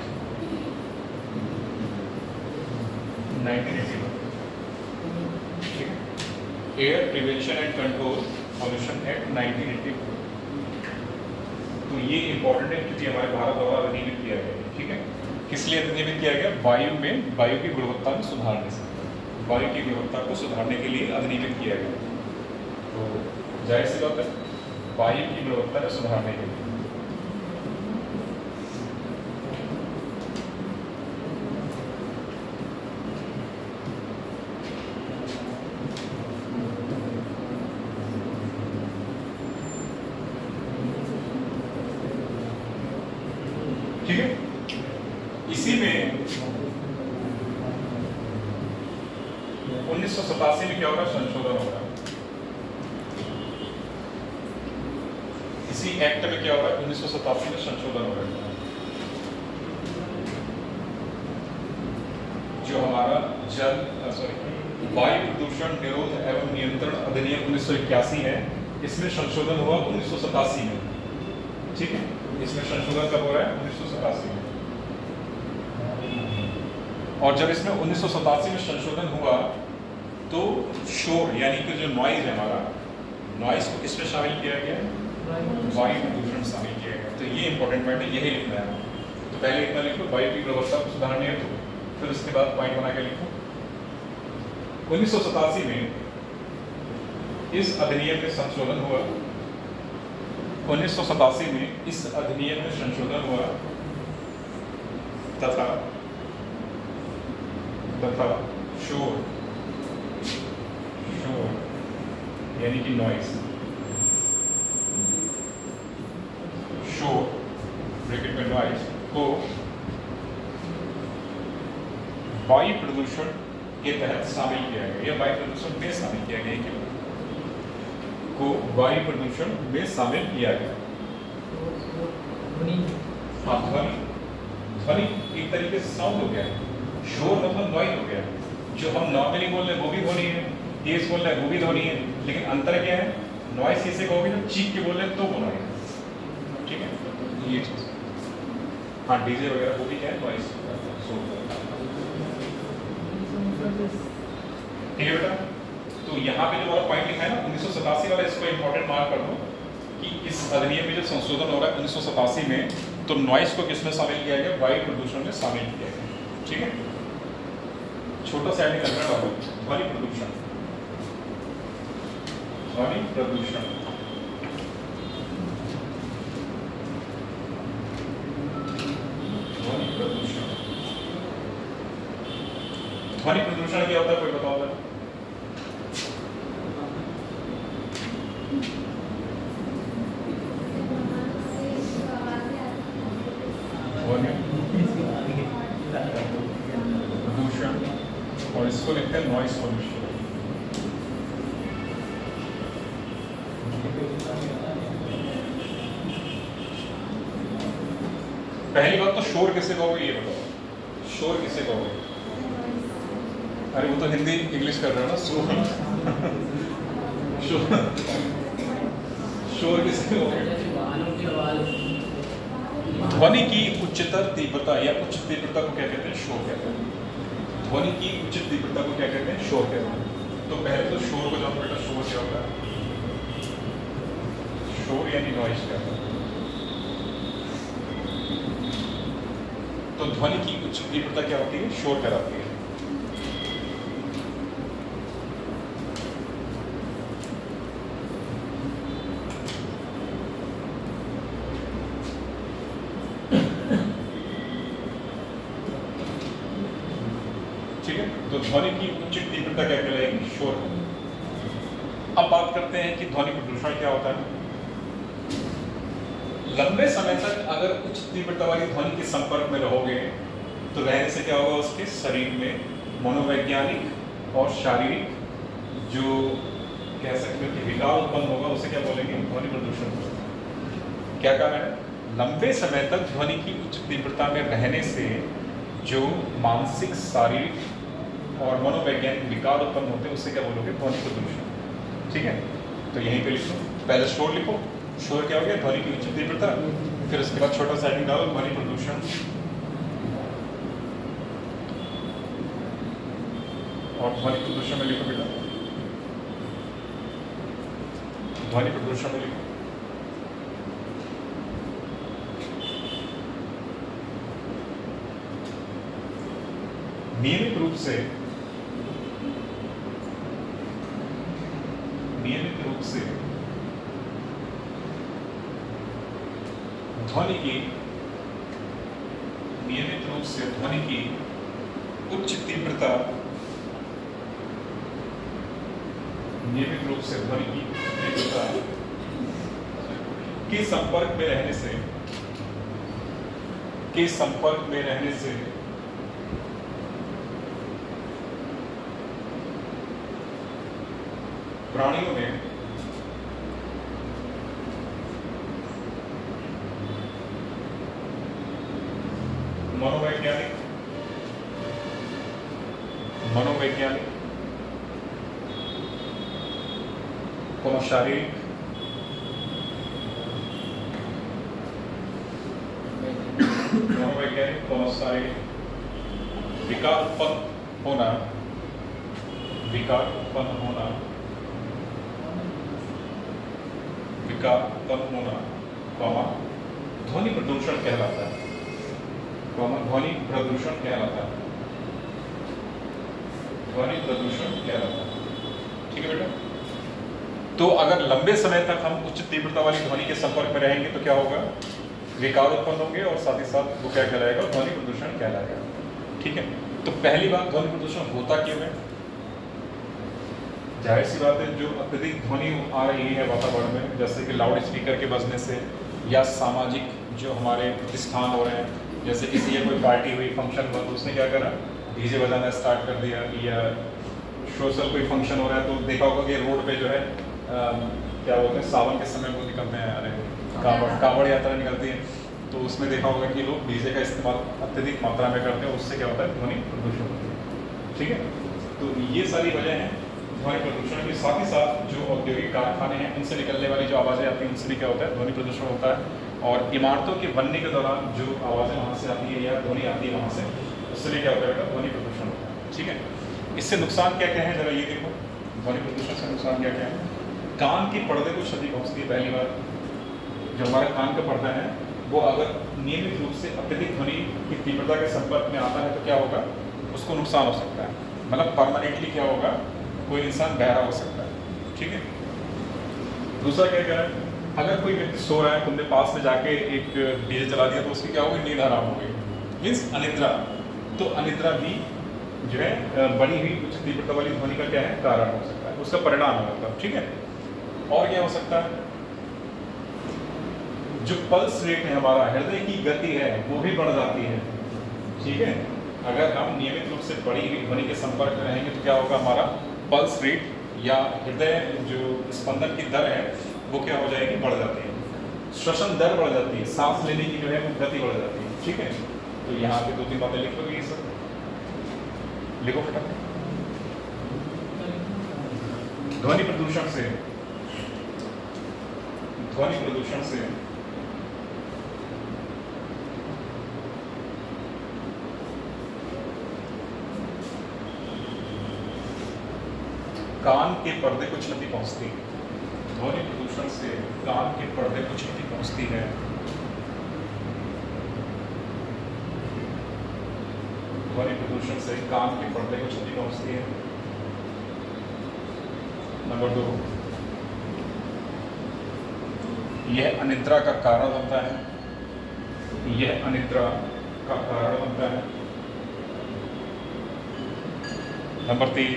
1981, ठीक है, air prevention and control pollution act 1981। तो ये इंपॉर्टेंट है क्योंकि हमारे भारत द्वारा अधिनियमित किया गया है, ठीक है। किस लिए अधिनियमित किया गया? वायु की गुणवत्ता में सुधारने से, वायु की गुणवत्ता को सुधारने के लिए अधिनियमित किया गया। तो जाहिर सी बात है, वायु की गुणवत्ता में सुधारने के लिए। ठीक है, इसी में 1987 में क्या होगा? संशोधन होगा। इसी एक्ट में क्या होगा? 1987 में संशोधन होगा। जो हमारा वायु प्रदूषण निरोध एवं नियंत्रण अधिनियम 1981 है, इसमें संशोधन हुआ 1987 में, ठीक है। इसमें संशोधन कब हो रहा है? 1987 में। और जब इसमें 1987 में संशोधन हुआ तो शोर यानी कि जो नॉइज है हमारा, नॉइज को किसमें शामिल किया गया? वायु प्रदूषण शामिल किया गया। तो ये इंपॉर्टेंट पॉइंट है, यही लिखना है। तो पहले इतना लिखो, वायु की गुणवत्ता को सुधारने हेतु, फिर उसके बाद पॉइंट बना के लिखो। 1987 में इस अधिनियम में संशोधन हुआ, 1987 में इस अधिनियम में संशोधन हुआ तथा शोर यानी कि नॉइज, शोर ब्रैकेट में नॉइज को वायु प्रदूषण के तहत शामिल किया गया, या वायु प्रदूषण में शामिल किया गया, क्यों को वायु प्रदूषण में शामिल किया गया। हाँ, ध्वनि एक तरीके से साउंड हो गया, शोर मतलब नॉइज हो गया। जो हम नॉर्मली बोल रहे हैं वो भी ध्वनि है, तेज बोल रहे हैं वो भी ध्वनि है, लेकिन अंतर क्या है? नॉइज किसे कहोगे? जब चीख के बोल रहे हैं तो वो नॉइज, ठीक है, ये चीज। हाँ, डीजे वगैरह वो भी क्या है? नॉइज। ठीक है बेटा, तो यहाँ पे जो हमारा पॉइंट लिखा है ना 1987 वाला, इसको इंपॉर्टेंट मार्क कर दो कि इस अधिनियम में जो संशोधन हो रहा है 1987 में, तो नॉइज को किसमें शामिल किया गया? वायु प्रदूषण में शामिल किया गया, ठीक है। छोटा सा एड करना है, ध्वनि प्रदूषण, ध्वनि प्रदूषण। ध्वनि प्रदूषण, ध्वनि प्रदूषण क्या होता है? कोई बताओ जरा। प्रदूषण, और इसको लिखते हैं नॉइस पॉल्यूशन। पहली बात तो शोर किसे कहोगे ये बताओ, शोर किसे कहोगे? अरे वो तो हिंदी इंग्लिश कर रहा है ना, शोर किसे कहोगे? ध्वनि की उच्चतर तीव्रता या उच्च तीव्रता को क्या कहते हैं? शोर कहते हैं। ध्वनि की उच्च तीव्रता को क्या कहते हैं? शोर कहते हैं। तो पहले तो शोर को जानो बेटा, शोर क्या होगा? शोर यानी नॉइज क्या होता है? तो ध्वनि की उच्च तीव्रता क्या होती है? शोर कहलाती है। ठीक है, तो ध्वनि की उच्च तीव्रता क्या कहलाएगी? शोर। अब बात करते हैं कि ध्वनि प्रदूषण क्या होता है। लंबे समय तक अगर उच्च तीव्रता वाली ध्वनि के संपर्क में रहोगे तो रहने से क्या होगा? उसके शरीर में मनोवैज्ञानिक और शारीरिक जो कह सकते हो कि विकार उत्पन्न होगा, उसे क्या बोलेंगे? ध्वनि प्रदूषण। क्या कारण है? लंबे समय तक ध्वनि की उच्च तीव्रता में रहने से जो मानसिक, शारीरिक और मनोवैज्ञानिक विकार उत्पन्न होते हैं, उससे क्या बोलोगे? ध्वनि प्रदूषण। ठीक है, तो यहीं पे लिखो, पहले शोर लिखो। शोर क्या हो गया? ध्वनि की उच्च तीव्रता। फिर उसके बाद छोटा सा हेडिंग डालो ध्वनि प्रदूषण और ध्वनि प्रदूषण में लिखो बेटा, ध्वनि प्रदूषण में लिखो नियमित रूप से ध्वनि की उच्च तीव्रता के संपर्क में रहने से प्राणियों में मनोवैज्ञानिक और शारीरिक विकार उत्पन्न होना ध्वनि प्रदूषण कहलाता है। ठीक है बेटा। तो अगर लंबे समय तक हम उच्च तीव्रता वाली ध्वनि के संपर्क में रहेंगे तो क्या होगा, विकार उत्पन्न होंगे और साथ ही साथ वो क्या कहलाएगा, ध्वनि प्रदूषण कहलाएगा। ठीक है। तो पहली बात, ध्वनि प्रदूषण होता क्यों है? जाहिर सी बात है, जो अत्यधिक ध्वनि आ रही है वातावरण में, जैसे कि लाउड स्पीकर के बजने से या सामाजिक जो हमारे प्रतिष्ठान हो रहे हैं, जैसे किसी या कोई पार्टी हुई, फंक्शन हुआ तो उसने क्या करा, डीजे बजाना स्टार्ट कर दिया, या सोशल कोई फंक्शन हो रहा है तो देखा होगा कि रोड पे जो है क्या बोलते हैं, सावन के समय वो निकलते हैं, अरे कावड़ यात्रा निकलती है, तो उसमें देखा होगा कि लोग डीजे का इस्तेमाल अत्यधिक मात्रा में करते हैं, उससे क्या होता है, ध्वनि प्रदूषण होता है। ठीक है। तो ये सारी वजह हैं ध्वनि प्रदूषण के। साथ ही साथ जो औद्योगिक कारखाने हैं उनसे निकलने वाली जो आवाज़ें आती हैं उनसे भी क्या होता है, ध्वनि प्रदूषण होता है। और इमारतों के बनने के दौरान जो आवाज़ें वहाँ से आती है या ध्वनि आती है वहाँ से, उससे भी क्या होता है, ध्वनि प्रदूषण होता है। ठीक है। इससे नुकसान क्या क्या है, जरा ये देखो, ध्वनि प्रदूषण से नुकसान क्या क्या है। कान के पर्दे को क्षति पहुँचती है। पहली बार, जो हमारा कान का पर्दा है वो अगर नियमित रूप से अत्यधिक ध्वनि की तीव्रता के संपर्क में आता है तो क्या होगा, उसको नुकसान हो सकता है, मतलब परमानेंटली क्या होगा, कोई इंसान बहरा हो सकता है। ठीक है। दूसरा क्या कह रहा है, अगर कोई व्यक्ति सो रहा है, तुमने पास में जाके एक डीजे चला दिया तो उसकी क्या होगी, नींद हराम हो गई, मीन्स अनिद्रा। तो अनिद्रा भी जो है बड़ी हुई उच्च तीव्रता वाली ध्वनि का क्या है, कारण हो सकता है, उसका परिणाम है मतलब। ठीक है। और क्या हो सकता है, जो पल्स रेट है हमारा, हृदय की गति है, वो भी बढ़ जाती है। ठीक है। अगर हम नियमित रूप से बढ़ी हुई ध्वनि के संपर्क में रहेंगे तो क्या होगा, हमारा पल्स रेट या हृदय जो स्पंदन की दर है वो क्या हो जाएगी, बढ़ जाती है। श्वसन दर बढ़ जाती है, सांस लेने की जो है वो गति बढ़ जाती है। ठीक है। तो यहाँ पे 2-3 बातें लिख लो, ये सब लिखो फटाफट। ध्वनि प्रदूषण से कान के पर्दे को क्षति पहुंचती है। ध्वनि प्रदूषण से कान के पर्दे को क्षति पहुंचती है। ध्वनि प्रदूषण से कान के पर्दे को क्षति पहुंचती है। नंबर 2, यह अनिद्रा का कारण बनता है। नंबर 3,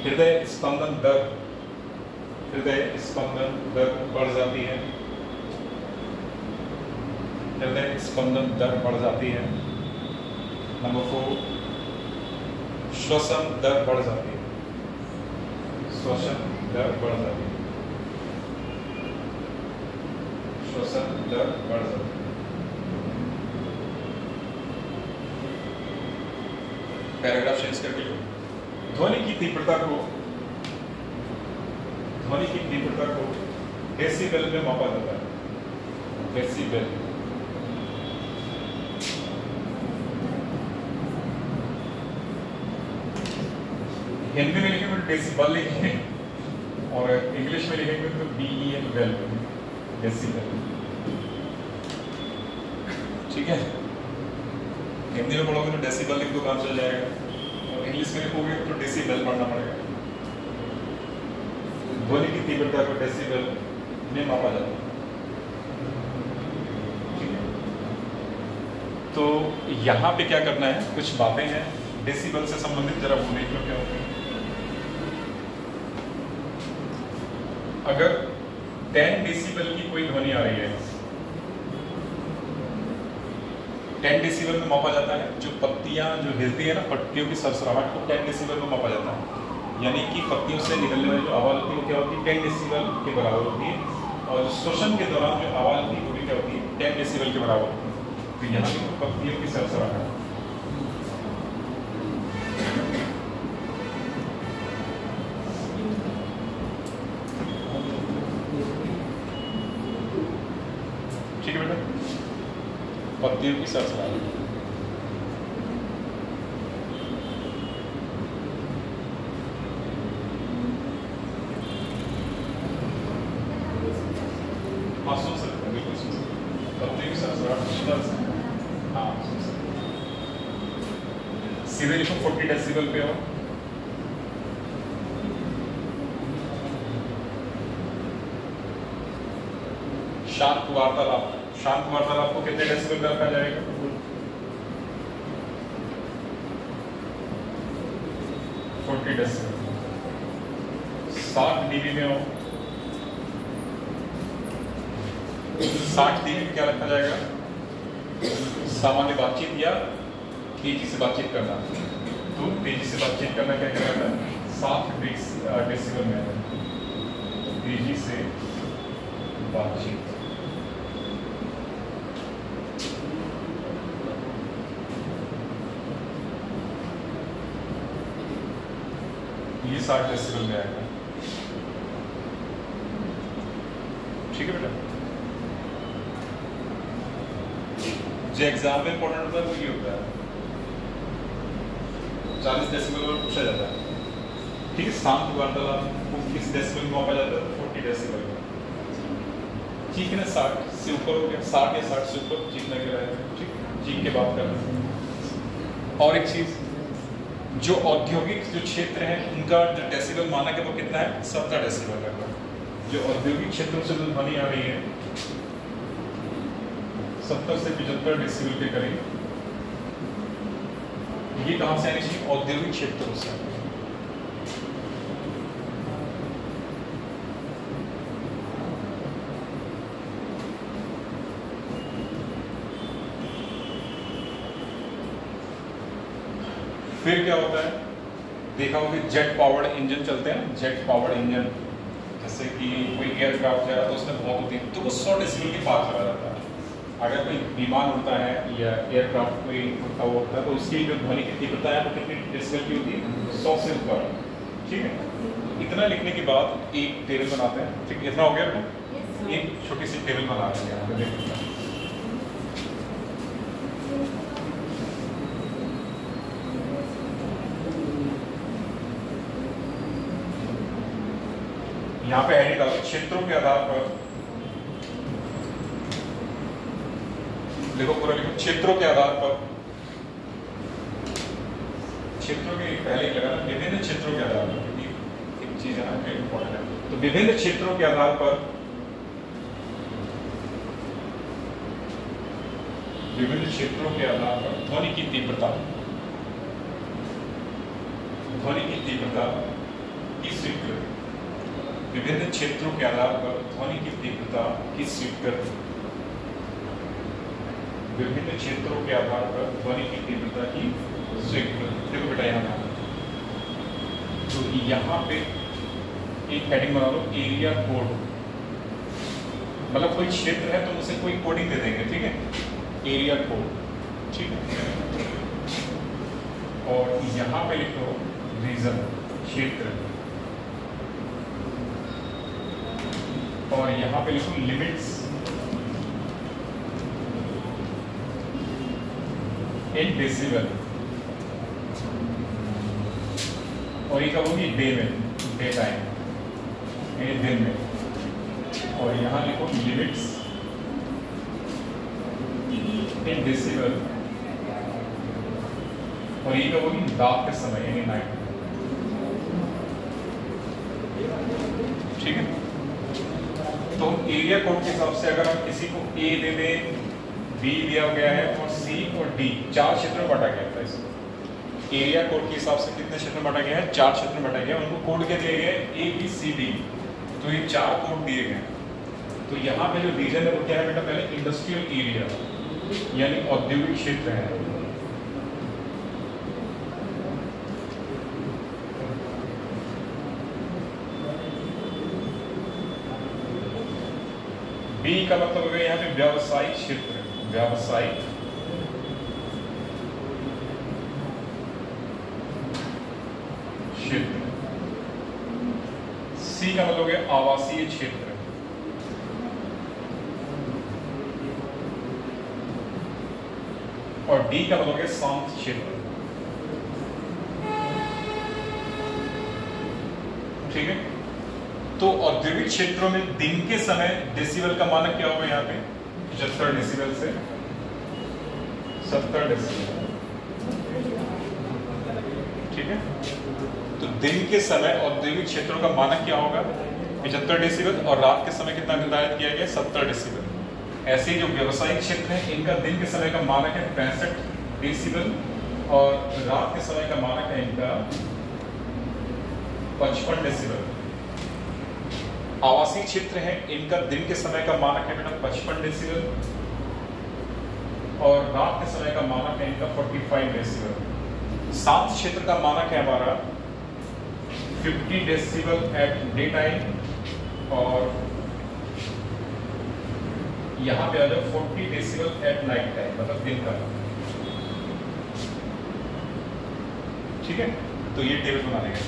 हृदय स्पंदन दर बढ़ जाती है। नंबर 4, श्वसन दर बढ़ जाती है। पैराग्राफ चेंज करके लो। ध्वनि की तीव्रता को ध्वनि की तीव्रता को डेसिबल में मापा जाता है। डेसिबल हिंदी में लिखेंगे तो डेसिबल लिखेंगे और इंग्लिश में लिखेंगे तो DEL वेल डेसिबल। ठीक है, हिंदी में पढ़ोगे तो डेसिबल लिख दो काम चल जाएगा और इंग्लिश में लिखोगे तो डेसिबल पढ़ना पड़ेगा। ध्वनि की तीव्रता को डेसिबल में मापा जाता है। ठीक है, तो यहाँ पे क्या करना है, कुछ बातें हैं डेसिबल से संबंधित, जरा वो देख लो क्या होती है। अगर 10 डेसिबल की कोई ध्वनि आ रही है, 10 डेसिबल में मापा जाता है। जो पत्तियां जो हिलती है ना, पत्तियों की सरसराहट को 10 डेसिबल में मापा जाता है। यानी कि पत्तियों से निकलने वाली जो आवाज़ होती है वो क्या होती है, 10 डेसिबल के बराबर होती है। और जो श्वसन के दौरान जो आवाज़ होती है वो भी क्या होती है, 10 डेसिबल के बराबर होती है। तो यहाँ की पत्तियों की सरसराहट, ठीक है बेटा, पत्तियों की सरसराहट। हाँ सुन सकते हैं, बिल्कुल सुन सकते हैं। पत्तियों की सरसराहट, हाँ सुन सकते हैं। सीधे लिखो 40 डेसिबल पे हो। शांत वार्तालाप, शांत वार्तालाप को कितने डेसिबल पे रखा जाएगा, 40 डेसिबल। 60 dB में हो, 60 dB में क्या रखा जाएगा, सामान्य बातचीत या तेजी से बातचीत करना। तो तेजी से बातचीत करना क्या कहलाता है, 60 डेसिबल में है, तेजी से बातचीत। ये 60 डेसिबल में आएगा। ठीक है बेटा, जो एग्जाम में इंपॉर्टेंट होता है वो ये होता है, 40 डेसिबल पर पूछा जाता है। ठीक है, शांत वार्तालाप को किस डेसिबल में मापा जाता है, 40 डेसिबल में। ठीक है ना, 60 से ऊपर हो गया, 60 या 60 से ऊपर चीखना गिरा है। ठीक, चीख के बात करना। और एक चीज, जो औद्योगिक जो क्षेत्र है उनका जो डेसिबल माना कि वो कितना है, 70 डेसिबल है। जो औद्योगिक क्षेत्रों से जो ध्वनि आ रही है 70 से 75 डेसिबल के करीब। ये कहाँ से आनी चाहिए, औद्योगिक क्षेत्रों से। फिर क्या होता है, देखा होगा जेट पावर्ड इंजन चलते हैं, जेट पावर्ड इंजन, जैसे कि कोई एयरक्राफ्ट जा रहा है तो उसमें बहुत होती है, तो वो 100 डेसिबल के पास चला जाता है। अगर कोई विमान उड़ता है या एयरक्राफ्ट कोई उड़ता हुआ होता है तो उसकी जो ध्वनि की तीव्रता है वो कितनी डेसिबल की होती है, 100 से ऊपर। ठीक है, तो इतना लिखने के बाद एक टेबल बनाते हैं। ठीक, इतना हो गया बेटा, एक छोटी सी टेबल बना रहे हैं। यहाँ पे हेडिंग डालो, क्षेत्रों के आधार पर देखो, पूरा लिखो, क्षेत्रों के आधार पर। क्षेत्रों के पहले लगा ना, विभिन्न क्षेत्रों के आधार पर, एक चीज है ना इम्पोर्टेंट है। तो विभिन्न क्षेत्रों के आधार पर, विभिन्न क्षेत्रों के आधार पर ध्वनि की तीव्रता, ध्वनि की तीव्रता की स्वीकृति। विभिन्न क्षेत्रों के आधार पर ध्वनि की तीव्रता की स्वीकृति। विभिन्न क्षेत्रों के आधार पर ध्वनि की तीव्रता की स्वीकृति। देखो बेटा यहाँ पे, तो यहाँ पे एक हेडिंग बना लो, एरिया कोड। मतलब कोई क्षेत्र है तो उसे कोई कोडिंग दे देंगे। ठीक है, एरिया कोड। ठीक है, और यहाँ पे लिखो रीजन, क्षेत्र। और यहाँ पे लिखो लिमिट्स इन डेसिबल, और ये कब होगी? डे में, डे टाइम, यानी दिन में। और यहाँ लिखो लिमिट्स इन डेसिबल, और ये कब होगी? रात के समय, यानी नाइट। ठीक है, तो एरिया कोड के हिसाब से अगर हम किसी को ए दे दें, बी दिया गया है और सी और डी, 4 क्षेत्र में बांटा गया था इसको। एरिया कोड के हिसाब से कितने क्षेत्र में बांटा गया है? 4 क्षेत्र में बांटा गया है। उनको कोड क्या दिए गए? A B C D. तो ये 4 कोड दिए गए। तो यहाँ पे जो रीजन है वो क्या है बेटा? पहले इंडस्ट्रियल एरिया यानी औद्योगिक क्षेत्र है। बी का मतलब हो गया यहाँ पे व्यावसायिक क्षेत्र, व्यावसायिक क्षेत्र। सी का मतलब हो गया आवासीय क्षेत्र। और डी का मतलब हो गया शांत क्षेत्र। ठीक है, तो औद्योगिक क्षेत्रों में दिन के समय डेसिबल का मानक क्या होगा? यहाँ पे 75 डेसिबल से 70 डेसिबल। ठीक है, तो दिन के समय औद्योगिक क्षेत्रों का मानक क्या होगा? 75 डेसिबल, और रात के समय कितना निर्धारित किया गया? 70 डेसिबल। ऐसे जो व्यावसायिक क्षेत्र हैं इनका दिन के समय का मानक है 65 डेसिबल, और रात के समय का मानक है इनका 55 डेसिबल। आवासीय क्षेत्र है इनका दिन के समय का मानक है बेटा 55 डेसिबल, और रात के समय का मानक है इनका 45 डेसिबल। शांत क्षेत्र का मानक है हमारा 50 डेसिबल एट डे टाइम, और यहां पे आ जाओ 40 डेसिबल एट नाइट टाइम, मतलब दिन का। ठीक है, तो ये टेबल बना देंगे।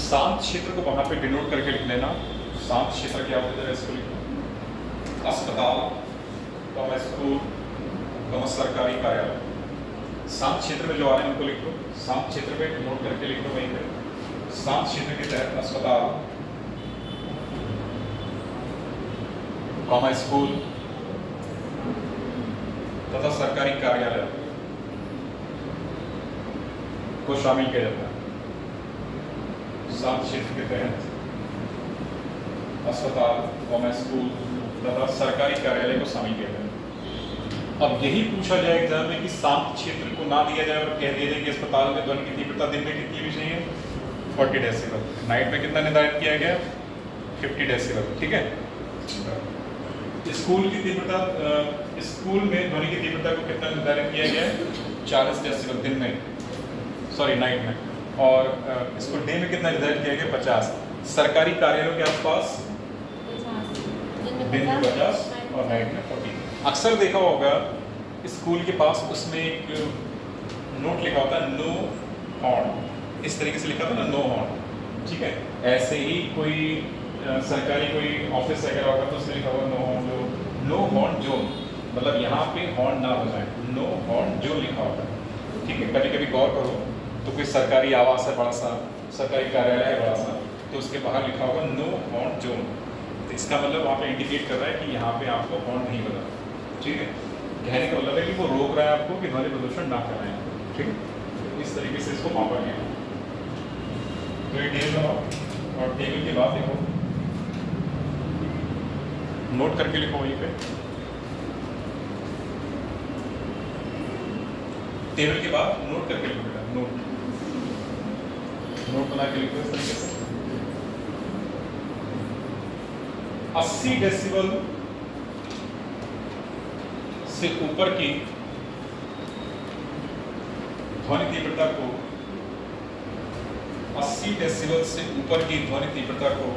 शांत क्षेत्र को वहां पे डिनोट करके लिख लेना। शांत क्षेत्र क्या होता है? इसको लिखो अस्पताल, स्कूल, सरकारी कार्यालय। शांत क्षेत्र में जो आ रहे हैं उनको लिख लो। शांत क्षेत्र में डिनोट करके लिख लो वहीं पे। शांत क्षेत्र के तहत अस्पताल, स्कूल तथा सरकारी कार्यालय को शामिल किया जाता है। शांत क्षेत्र के तहत अस्पताल, स्कूल तथा सरकारी कार्यालय को शामिल किया जाए। अब यही पूछा जाए एग्जाम में कि शांत क्षेत्र को ना दिया जाए और कह दिया जाए कि अस्पताल में ध्वनि की तीव्रता दिन में कितनी भी चाहिए? 40 डेसिबल। नाइट में कितना निर्धारित किया गया? 50 डेसिबल। ठीक है, स्कूल की तीव्रता, स्कूल में ध्वनि की तीव्रता को कितना निर्धारित किया गया है? 40 डेसिबल दिन में, सॉरी नाइट में। और इसको डे में कितना निर्धारित किया गया? 50। सरकारी कार्यालयों के आसपास दिन में 50 और नाइट में 40। अक्सर देखा होगा स्कूल के पास उसमें एक नोट लिखा होता है नो हॉर्न, इस तरीके से लिखा था ना, नो हॉर्न। ठीक है, ऐसे ही कोई सरकारी कोई ऑफिस वगैरह होगा तो उसमें लिखा होगा no horn zone, no horn zone, मतलब यहाँ पे हॉर्न ना बजाएं, नो हॉर्न जोन लिखा होता है। ठीक है, कभी कभी गौर करो तो कोई सरकारी आवास है बड़ा सा, सरकारी कार्यालय है बड़ा सा, तो उसके बाहर लिखा होगा नो हॉर्न जोन। तो इसका मतलब वहाँ पे इंडिकेट कर रहा है कि यहाँ पे आपको हॉर्न नहीं बजा। ठीक है, कहने का मतलब है कि वो रोक रहा है आपको कि ध्वनि प्रदूषण ना कराएं। ठीक है, इस तरीके से इसको मापा गया। तो ये टेबल बनाओ और टेबल के बाद देखो, नोट करके लिखो वहीं पे। टेबल के बाद नोट करके लिखो बेटा, नोट बना के लिखो इस तरीके से। 80 डेसिबल से ऊपर की ध्वनि तीव्रता को 80 डेसिबल से ऊपर की ध्वनि तीव्रता को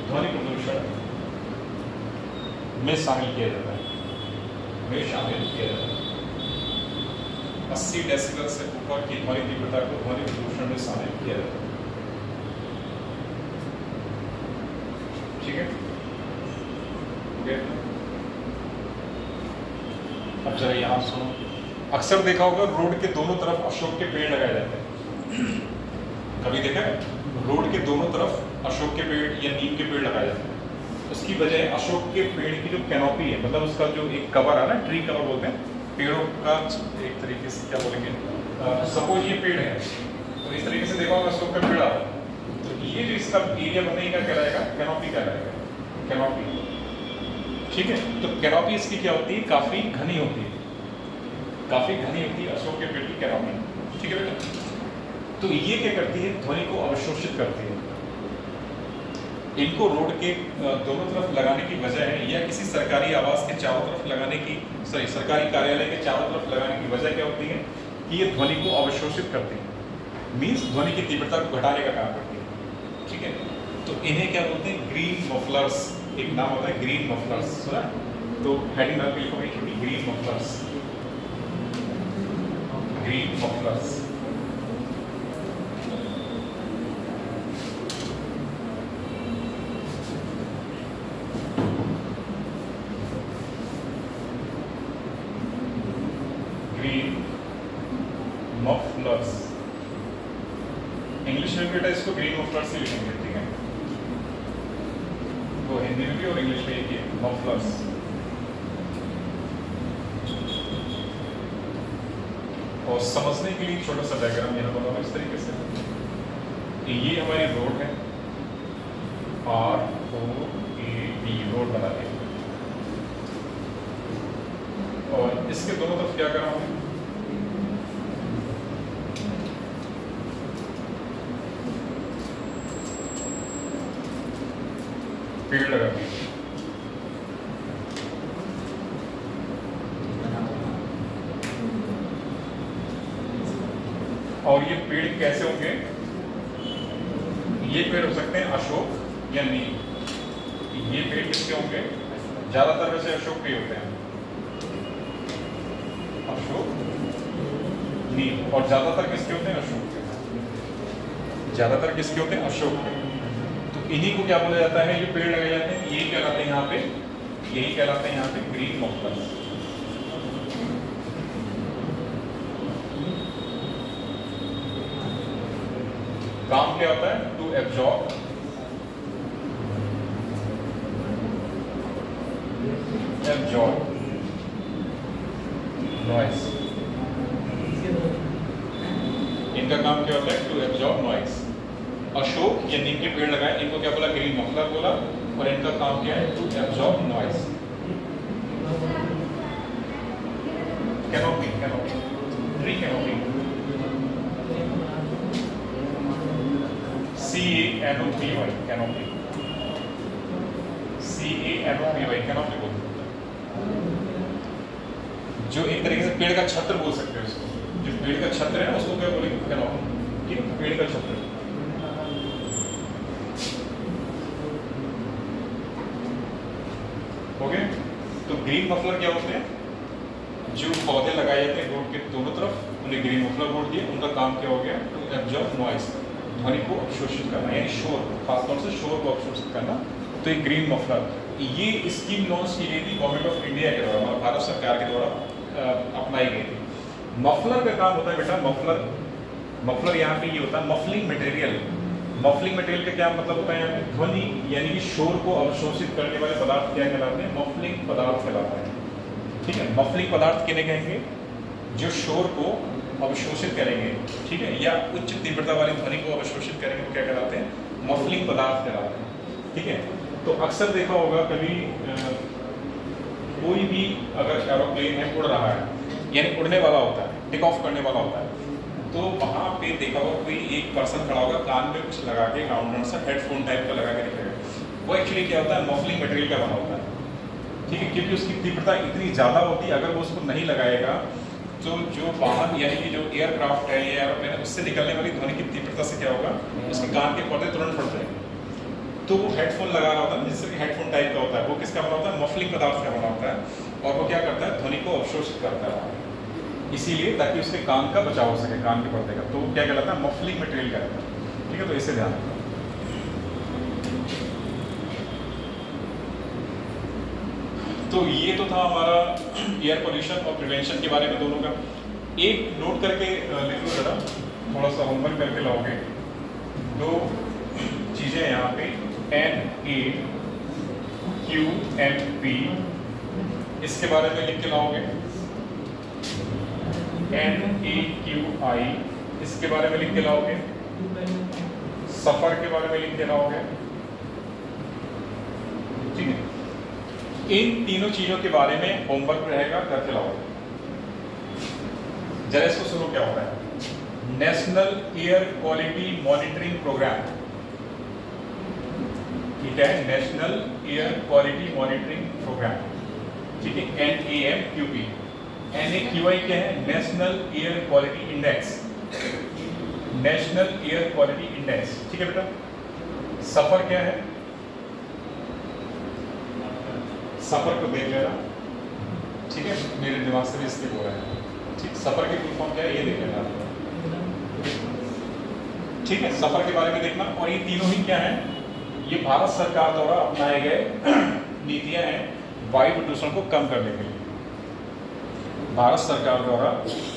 ध्वनि प्रदूषण में शामिल किया जाता है, 80 डेसिबल से ऊपर की ध्वनि तीव्रता को ध्वनि प्रदूषण में शामिल किया जाता है। ठीक है, अब जरा यहाँ सुनो। अक्सर देखा होगा रोड के दोनों तरफ अशोक के पेड़ लगाए जाते हैं। कभी देखा है? रोड के दोनों तरफ अशोक के पेड़ या नीम के पेड़ लगाए जाते हैं। उसकी वजह अशोक के पेड़ की जो कैनोपी है, मतलब उसका जो एक कवर है ना, ट्री कवर बोलते हैं, पेड़ों का एक तरीके से क्या बोलेंगे, सपोज ये पेड़ है तो इस तरीके से देखा होगा अशोक का पेड़ आता है, तो ये जो इसका एरिया बनेगा कहलाएगा कैनोपी, कहलाएगा कैनोपी। ठीक है, तो कैनोपी इसकी क्या होती है, काफी घनी होती है, काफी घनी होती है अशोक के पेड़ की कैनोपी। ठीक है बेटा, तो ये क्या करती है, ध्वनि को अवशोषित करती है। इनको रोड के दोनों तरफ लगाने की वजह है, या किसी सरकारी आवास के चारों तरफ लगाने की, सरकारी कार्यालय के चारों तरफ लगाने की वजह क्या होती है कि ये ध्वनि को अवशोषित करती है, मीन्स ध्वनि की तीव्रता को घटाने का काम करती है। ठीक है, तो इन्हें क्या बोलते हैं, ग्रीन मफलर्स। एक नाम होता है ग्रीन मफलर्स, सुना? तो हेडिंग में लिखोगे green mufflers, green mufflers. Mufflers English में बेटा इसको ग्रीन मफलर्स से लिखेंगे। ठीक है, तो हिंदी में भी और इंग्लिश में एक ही मफलर्स। और समझने के लिए छोटा सा डायग्राम यहाँ बनाओ इस तरीके से। ये हमारी रोड है, ROAD रोड बना दी, और इसके दोनों तरफ क्या करा हूँ, पेड़ लगा दिए। और ये पेड़ कैसे होंगे, ये पेड़ हो सकते हैं अशोक या नीम। ये पेड़ किसके होंगे, ज्यादातर वैसे अशोक के होते हैं, अशोक नीम। और ज्यादातर किसके होते हैं, अशोक के। ज्यादातर किसके होते हैं, अशोक के। तो इन्हीं को क्या बोला जाता है, ये पेड़ लगाए जाते हैं, यही कहलाते हैं यहाँ पे, यही कहलाते हैं यहाँ पे ग्रीन मफलर्स। काम क्या होता है, टू एब्जॉर्ब नॉइस। इनका काम क्या होता है, टू एब्जॉर्ब नॉइस। अशोक या नीम के पेड़ लगाए, इनको क्या बोला, ग्रीन मफलर बोला, और इनका काम क्या है, to absorb noise. Canopy, canopy, tree canopy, CANOPY, canopy, CANOPY, canopy बोलते हैं। जो एक तरीके से पेड़ का छत्र बोल सकते हैं इसको, जो पेड़ का छत्र है ना उसको क्या बोलेंगे, कैनोपी। ठीक है, पेड़ का छत्र। ओके, तो ग्रीन मफलर क्या होते हैं, जो पौधे लगाए जाते हैं रोड के दोनों तरफ, उन्हें ग्रीन मफलर बोल दिए। उनका काम क्या हो गया, टू एब्जॉर्ब नॉइस, ध्वनि को अवशोषित करना, यानी शोर, खासतौर से शोर को अवशोषित करना। तो एक ग्रीन मफलर, ये स्कीम लॉन्च की गई थी गवर्नमेंट ऑफ इंडिया के द्वारा, मतलब भारत सरकार के द्वारा अपनाई गई थी। मफलर का काम होता है बेटा, मफलर यहाँ पे ये होता है मफलिंग मटेरियल। मफलिंग मटेरियल का क्या मतलब होता है, यहाँ पे ध्वनि यानी कि शोर को अवशोषित करने वाले पदार्थ क्या कहलाते हैं, मफलिंग पदार्थ कहलाते हैं। ठीक है, मफलिंग पदार्थ किन्हें कहेंगे, जो शोर को अवशोषित करेंगे, ठीक है, या उच्च तीव्रता वाली ध्वनि को अवशोषित करेंगे, वो क्या कहलाते हैं, मफलिंग पदार्थ कहलाते हैं। ठीक है, तो अक्सर देखा होगा कभी कोई भी अगर एरोप्लेन है उड़ रहा है, यानी उड़ने वाला होता है, टेक ऑफ करने वाला होता है, तो वहाँ पे देखा होगा कोई एक पर्सन खड़ा होगा, कान में कुछ लगा के, राउंड सा हेडफोन टाइप का लगा के दिखेगा। वो एक्चुअली क्या होता है, मफलिंग मटेरियल का बना होता है। ठीक है, क्योंकि उसकी तीव्रता इतनी ज़्यादा होती है, अगर वो उसको नहीं लगाएगा तो जो वाहन यानी कि जो एयरक्राफ्ट है या एरोप्लेन है उससे निकलने वाली ध्वनि की तीव्रता से क्या होगा, उसके कान के पर्दे तुरंत फट जाएंगे। तो वो हेडफोन लगा रहा होता है जिससे कि हेडफोन टाइप का होता है, वो किसका बना होता है, मफलिंग पदार्थ का बना होता है, और वो क्या करता है, ध्वनि को अवशोषित करता है, इसीलिए ताकि उसके कान का बचाव हो सके, कान के पर्दे का। तो क्या कहलाता है, मफलिंग मटेरियल कहलाता है। ठीक है, तो इसे ध्यान रखना। तो ये तो था हमारा एयर पोल्यूशन और प्रिवेंशन के बारे में दोनों का। एक नोट करके ले लो जरा, थोड़ा सा होमवर्क करके लाओगे। दो चीजें यहाँ पे NAQMP, इसके बारे में लिख के लाओगे। NAQI, इसके बारे में लिख के लाओगे। सफर के बारे में लिख के लाओगे। ठीक है, इन तीनों चीजों के बारे में होमवर्क रहेगा, करके लाओगे। जरा इसको सुनो क्या होता है। National air quality monitoring programme, ठीक है, national air quality monitoring programme, ठीक है, NAMQP। NAQI क्या है, national air quality index, national air quality index. ठीक है बेटा, सफर क्या है, सफर को देख लेना। ठीक है, मेरे दिमाग से भी इसके हो रहा है। ठीक, सफर की फुल फॉर्म क्या है ये देख लेना। ठीक है, सफर के बारे में देखना। और ये तीनों ही क्या है, ये भारत सरकार द्वारा अपनाए गए नीतियां हैं वायु प्रदूषण को कम करने के लिए। भारत सरकार द्वारा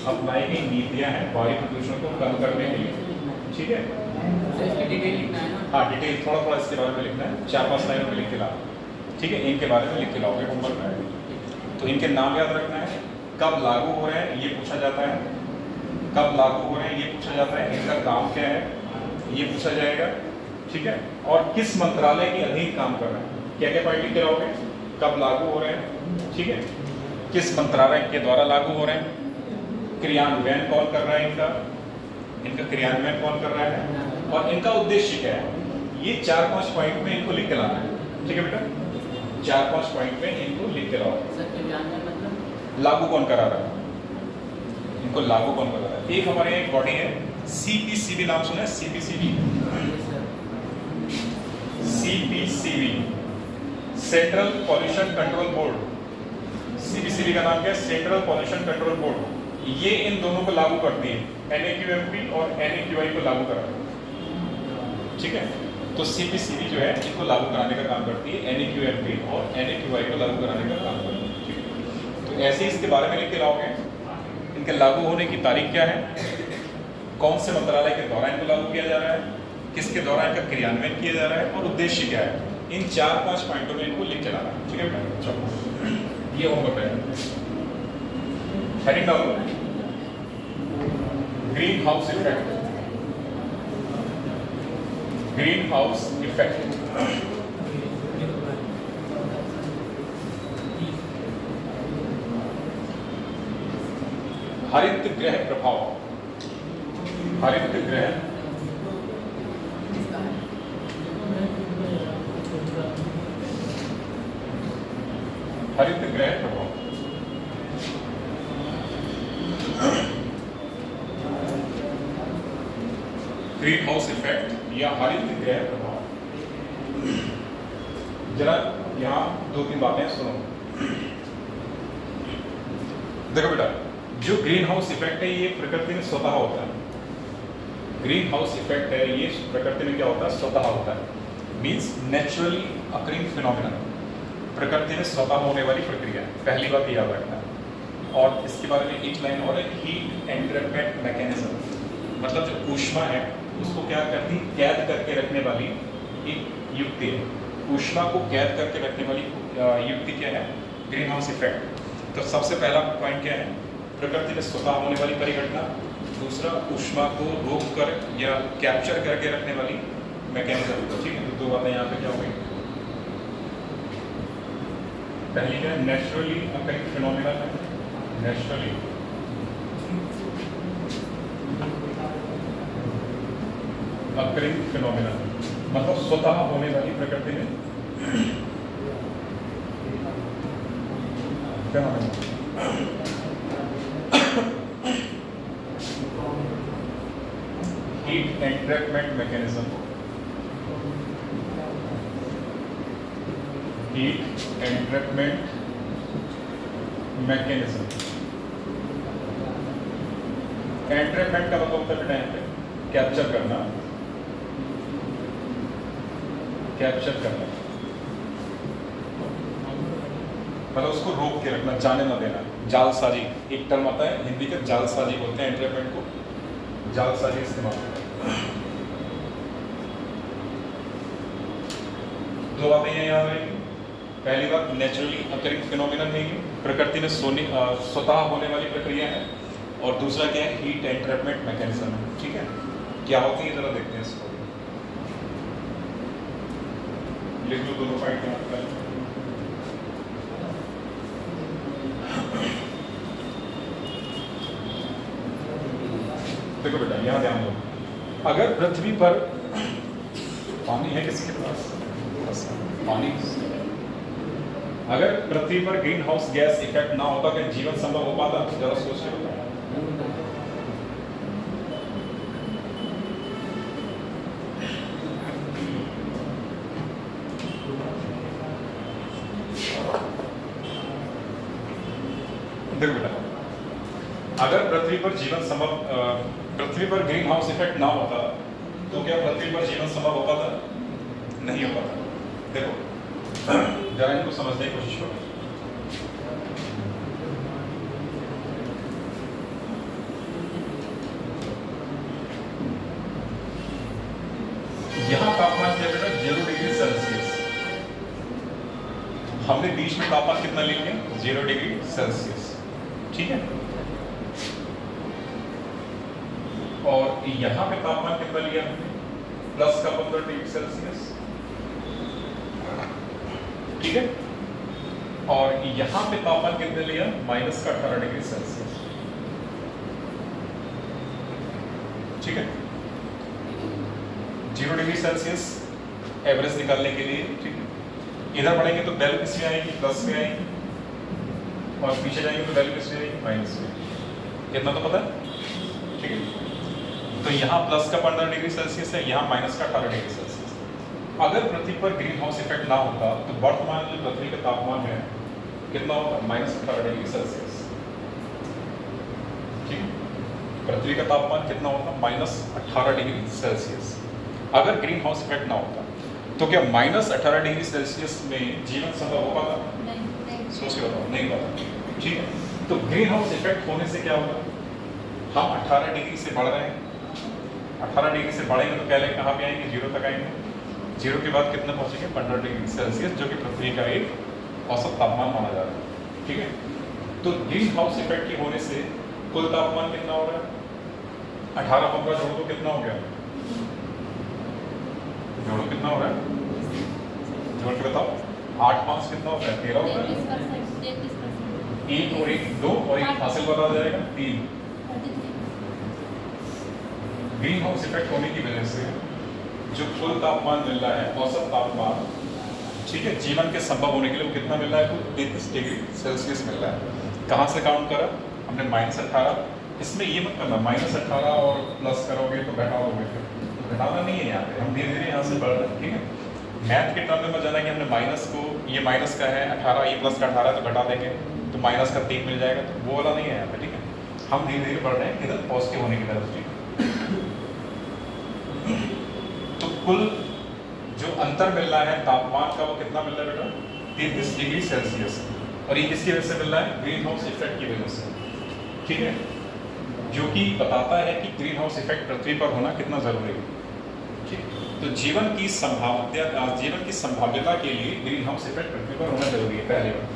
अपनाई गई नीतियां हैं वायु प्रदूषण को कम करने के लिए। ठीक है, डिटेल लिखना है ना। हाँ, डिटेल थोड़ा थोड़ा इसके बारे में लिखना है, 4-5 लाइनों में लिख के ला। ठीक है, इनके बारे में लिख के लाओगे होमवर्क में। तो इनके नाम याद रखना है, कब लागू हो रहे हैं ये पूछा जाता है, कब लागू हो रहे हैं ये पूछा जाता है, इनका काम क्या है ये पूछा जाएगा। ठीक है, और किस मंत्रालय के अधीन काम कर रहे हैं, क्या क्या पॉइंट लिख के लाओगे, कब लागू हो रहे हैं, ठीक है, किस मंत्रालय के द्वारा लागू हो रहे हैं, क्रियान्वयन कौन कर रहा है, इनका क्रियान्वयन कौन कर रहा है, और इनका उद्देश्य क्या है। ये 4-5 पॉइंट में इनको लिख के लाना है। ठीक है बेटा, 4-5 पॉइंट में इनको लिख के लाओ। मतलब लागू कौन करा रहा है, इनको लागू कौन करा रहा है। एक हमारे एक बॉडी है CPCB, नाम सुना है, CPCB, CPCB, central pollution control board. CPCB का नाम क्या है, सेंट्रल पॉल्यूशन कंट्रोल बोर्ड। ये इन दोनों को लागू करती है, NAQMP और NAQI को लागू करा है। ठीक है, तो CPCB जो है इनको लागू कराने का काम करती है, NAQMP और NAQI को लागू कराने का काम करती है। ठीक है, तो ऐसे ही इसके बारे में लिख के लाओगे। इनके लागू होने की तारीख क्या है, कौन से मंत्रालय के द्वारा इनको लागू किया जा रहा है, किसके द्वारा इनका क्रियान्वयन किया जा रहा है, और उद्देश्य क्या है। इन 4-5 पॉइंटों में इनको लिख के लाना है। ठीक है, चलो ये होमवर्क है। हेडिंग डालो, green house effect, green house effect. हरित गृह प्रभाव, हरित गृह हरित गृह प्रभाव। ग्रीन हाउस इफेक्ट या हरित गृह प्रभाव। जरा यहाँ 2-3 बातें सुनो। देखो बेटा, जो ग्रीन हाउस इफेक्ट है ये प्रकृति में स्वतः होता है। ग्रीन हाउस इफेक्ट है ये प्रकृति में क्या होता है, स्वतः होता है। मीन्स नेचुरली अकरिंग फिनोमिना, प्रकृति में स्वतः होने वाली प्रक्रिया है। पहली बात याद रखना है। और इसके बारे में एक लाइन और है, हीट एंट्रैपमेंट मैकेनिज्म, मतलब जो ऊष्मा है उसको क्या करती, कैद करके रखने वाली एक युक्ति है। ऊष्मा को कैद करके रखने वाली युक्ति क्या है, ग्रीन हाउस इफेक्ट। तो सबसे पहला पॉइंट क्या है, प्रकृति में स्वतः होने वाली परिघटना। दूसरा, ऊष्मा को रोक कर या कैप्चर करके रखने वाली मैकेनिज्म। ठीक है, तो 2 बातें यहाँ पे क्या हो गई। पहली क्या है, नेचुरली अकरिंग फिनोमिना है, नेचुरली अकरिंग फिनोमिना, मतलब स्वतः होने वाली प्रकृति में heat entrapment mechanism, heat entrapment mechanism. Entrapment का मतलब होता है बेटा कैप्चर करना, कैप्चर करना मतलब उसको रोक के रखना, जाने ना देना। जालसाजी एक टर्म आता है हिंदी का, जालसाजी बोलते हैं एंट्रैपमेंट को, जालसाजी इस्तेमाल होता है। दो बातें यहाँ रहेंगी। पहली बात नेचुरली अकरिंग फिनोमिनन है, प्रकृति में स्वतः होने वाली प्रक्रिया है। और दूसरा क्या है, हीट एंट्रैपमेंट मैकेनिज्म है। ठीक है, क्या होती है जरा देखते हैं इसको। लिख लो दोनों पॉइंट यहाँ पर। देखो बेटा यहाँ ध्यान दो, अगर पृथ्वी पर पानी है किसी के पास, पानी, अगर पृथ्वी पर ग्रीन हाउस गैस इफेक्ट ना होता क्या जीवन संभव हो पाता? जरा सोच के बताओ। देखो बेटा, अगर पृथ्वी पर जीवन संभव, पृथ्वी पर ग्रीन हाउस इफेक्ट ना होता तो क्या पृथ्वी पर जीवन संभव हो पाता? नहीं हो पाता। देखो जरा इनको समझने की कोशिश करो। यहां तापमान क्या बेटा? 0 डिग्री सेल्सियस। हमने बीच में तापमान कितना ले लिया? 0 डिग्री सेल्सियस। ठीक है, और यहां पे तापमान कितना लिया हमने? प्लस का 15 डिग्री सेल्सियस। ठीक है, और यहां पे तापमान कितना लिया? माइनस का 18 डिग्री सेल्सियस। ठीक है, 0 डिग्री सेल्सियस एवरेज निकालने के लिए। ठीक है, इधर बढ़ेंगे तो वैल्यू किस में आएगी? प्लस में आएगी, और पीछे जाएंगे तो वैल्यू किस में आएगी? माइनस में। इतना तो पता है। ठीक है, तो यहाँ प्लस का 15 डिग्री सेल्सियस है, यहाँ माइनस का 18 डिग्री सेल्सियस। अगर पृथ्वी पर ग्रीन हाउस इफेक्ट ना होता तो वर्तमान जो पृथ्वी का तापमान है कितना होता? Minus 18 degree Celsius. ठीक, पृथ्वी का तापमान कितना होता? Minus 18 degree Celsius. अगर ग्रीन हाउस इफेक्ट ना होता तो क्या माइनस 18 डिग्री सेल्सियस में जीवन संभव हो पाता? सोच के बताओ, नहीं पाता। ठीक है, तो ग्रीन हाउस इफेक्ट होने से क्या होगा? हम 18 डिग्री से बढ़ रहे हैं, 18 डिग्री से बढ़ेंगे तो पहले कहाँ पे आएंगे? 0 तक आएंगे। 0 के बाद कितना पहुंचेंगे? 15 डिग्री सेल्सियस, जो कि पृथ्वी का एक औसत तापमान माना जा रहा है। ठीक है, तो ग्रीन हाउस इफेक्ट के होने से कुल तापमान कितना हो रहा है? 18 15 जोड़ दो, कितना हो गया? जोड़ो, कितना हो रहा है? जोड़ के बताओ। 8 5 कितना होता है? 13 होता है। 1 और 1 2, और 1 हासिल बता जाएगा 3। ग्रीन हाउस इफेक्ट होने की वजह से जो कुल तापमान मिल रहा है, औसत तापमान, ठीक है, जीवन के संभव होने के लिए वो कितना मिल रहा है? कुल 33 डिग्री सेल्सियस मिल रहा है। कहाँ से काउंट करा हमने? -18। इसमें ये मत करना -18 और प्लस करोगे तो घटा दोगे, फिर घटाना नहीं है यहाँ पे, हम धीरे धीरे यहाँ से बढ़ रहे हैं। ठीक है, मैथ के टर्म में मत जाना कि हमने माइनस को, ये माइनस का है 18, ये प्लस का 18 तो घटा देंगे तो माइनस का 3 मिल जाएगा, तो वो वाला नहीं है यहाँ पे। ठीक है, हम धीरे धीरे बढ़ रहे हैं इधर पॉजिटिव होने की तरफ। ठीक है, तो कुल जो अंतर मिल रहा है तापमान का वो कितना मिल रहा है बेटा? 33 डिग्री सेल्सियस। और ये किसकी वजह से मिल रहा है? ग्रीन हाउस इफेक्ट की वजह से। ठीक है, जो कि बताता है कि ग्रीन हाउस इफेक्ट पृथ्वी पर होना कितना जरूरी है। ठीक, तो जीवन की संभाव्यता के लिए ग्रीन हाउस इफेक्ट पृथ्वी पर होना जरूरी है, पहले बात।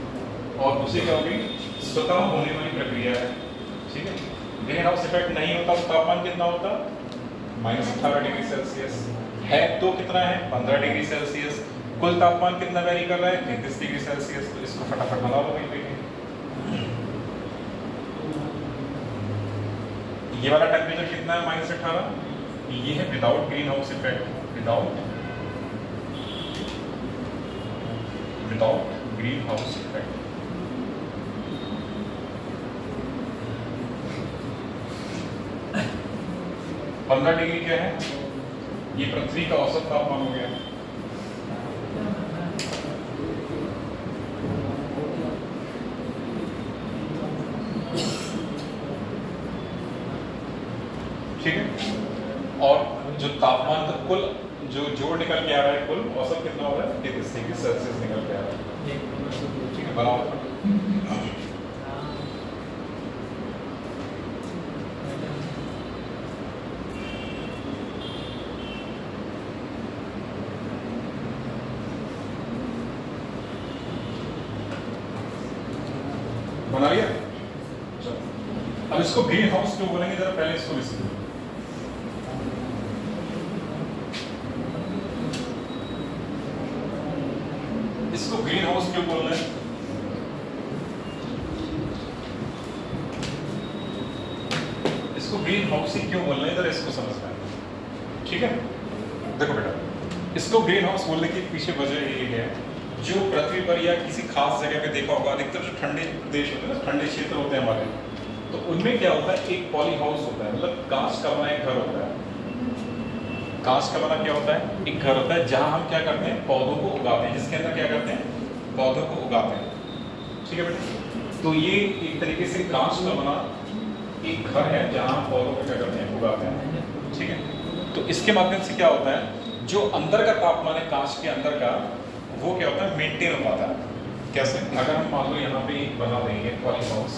और दूसरी क्या होगी? स्वतः होने वाली प्रक्रिया है। ठीक है, ग्रीन हाउस इफेक्ट नहीं होता तो तापमान कितना होता? -18 डिग्री सेल्सियस है, तो कितना है? 15 डिग्री सेल्सियस। कुल तापमान कितना वेरी कर रहा है? 33 डिग्री सेल्सियस। तो इसको फटाफट बना लो वहीं पे। ये वाला टेम्परेचर कितना है? -18। ये है without green house effect, without green house effect. 15 degree क्या है, ये पृथ्वी का औसत तापमान हो गया। ठीक है, और जो तापमान का कुल जो जोड़ निकल के आ रहा है, कुल औसत कितना हो रहा है, 33 डिग्री सेल्सियस निकल के आ रहा है। ठीक है, बनाओ। बना लिया? अब इसको ग्रीन हाउस क्यों बोलेंगे, जरा पहले इसको लिखिए। इसको ग्रीन हाउस क्यों बोल रहे हैं? इसको ग्रीन हाउस ही क्यों बोल रहे हैं, इधर इसको समझना है। ठीक है, देखो बेटा, इसको ग्रीन हाउस बोलने की पीछे वजह ये है, जो पृथ्वी पर या किसी खास जगह पे देखा होगा, अधिकतर जो ठंडे देश होते हैं ना, ठंडे क्षेत्र होते हैं हमारे, तो उनमें क्या होता है, एक पॉली हाउस होता है, मतलब कांच का बना एक घर होता है। कांच का बना क्या होता है, एक घर होता है जहां हम क्या करते हैं, पौधों को उगाते हैं, जिसके अंदर क्या करते हैं, पौधों को उगाते हैं। ठीक है बेटा, तो ये एक तरीके से कांच का बना एक घर है जहां हम पौधों को क्या करते हैं, उगाते हैं। ठीक है, तो इसके माध्यम से क्या होता है, जो अंदर का तापमान है कांच के अंदर का, वो क्या होता है, मेंटेन हो पाता है। कैसे, अगर हम मान लो यहाँ पे एक बना देंगे पॉली हाउस,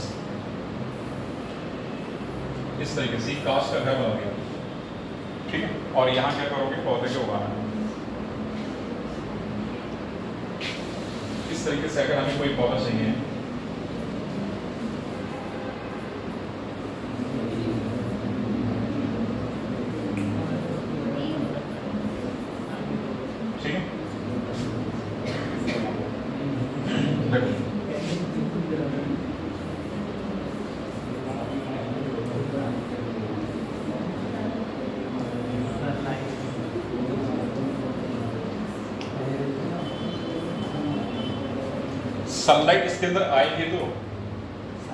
इस तरीके से कांच का घर बना दिया, ठीक है, और यहाँ क्या करोगे, पौधे को उगाना है। इस तरीके से अगर हमें कोई पौधा चाहिए, ठीक है, सनलाइट इसके अंदर आएगी तो,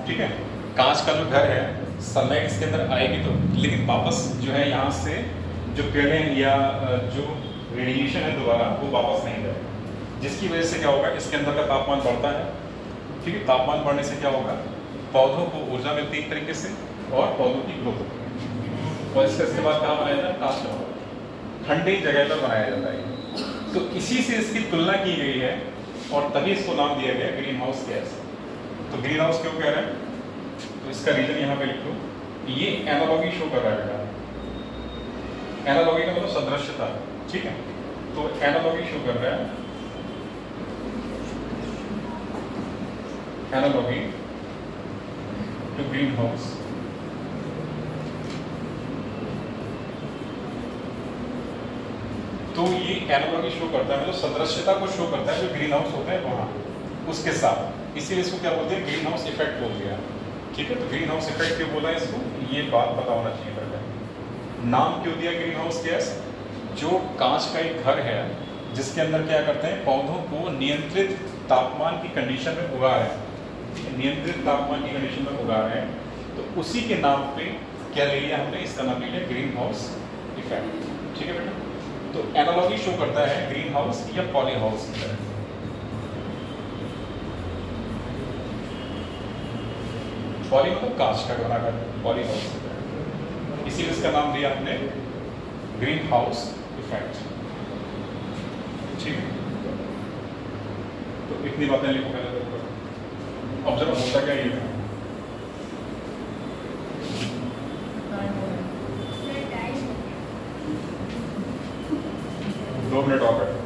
ठीक है, कांच का जो घर है, सनलाइट इसके अंदर आएगी तो, लेकिन वापस जो है यहाँ से जो किरणें या जो रेडिएशन है दोबारा वो वापस नहीं जाएगा, जिसकी वजह से क्या होगा, इसके अंदर का तापमान बढ़ता है। ठीक है, तापमान बढ़ने से क्या होगा, पौधों को ऊर्जा मिलती है एक तरीके से, और पौधों की ग्रोथ होती है, और इसका इस्तेमाल कहाँ बनाया जाता है, कांच का ठंडी जगह पर बनाया जाता है। तो इसी से इसकी तुलना की गई है, और तभी इसको नाम दिया गया ग्रीन हाउस गैस। तो ग्रीन हाउस क्यों कह रहे हैं, तो इसका रीजन यहाँ पे लिख लो, ये एनालॉगी शो कर रहा है बेटा। एनालॉगी का मतलब सदृश्यता, ठीक है, तो एनालॉगी शो कर रहा है, एनालॉगी टू ग्रीन हाउस। तो ये एनालॉगी शो करता है, मतलब सदृश्यता को शो करता है जो ग्रीन हाउस होता है वहाँ उसके साथ, इसीलिए इसको क्या बोलते हैं, ग्रीन हाउस इफेक्ट बोल दिया। ठीक है, तो ग्रीन हाउस इफेक्ट क्यों बोला है इसको, ये बात पता होना चाहिए पहले। नाम क्यों दिया ग्रीन हाउस गैस, जो कांच का एक घर है जिसके अंदर क्या करते हैं, पौधों को नियंत्रित तापमान की कंडीशन में उगा रहे हैं, नियंत्रित तापमान की कंडीशन में उगा रहे हैं, तो उसी के नाम पे क्या ले लिया हमने, इसका नाम ले लिया ग्रीन हाउस इफेक्ट। ठीक है बेटा, तो एनालॉगी शो करता है ग्रीन हाउस या पॉली हाउस की तरह। पॉली मतलब कांच का बना कर, पॉली हाउस की तरह, इसीलिए इसका नाम दिया हमने ग्रीन हाउस इफेक्ट। ठीक है, तो इतनी बातें लिखो पहले। अब जरा होता क्या ये, दो मिनट और बैठो।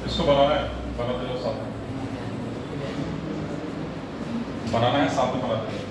इसको बनाना है, बनाते जाओ साथ में, बनाना है साथ में बनाते जाओ।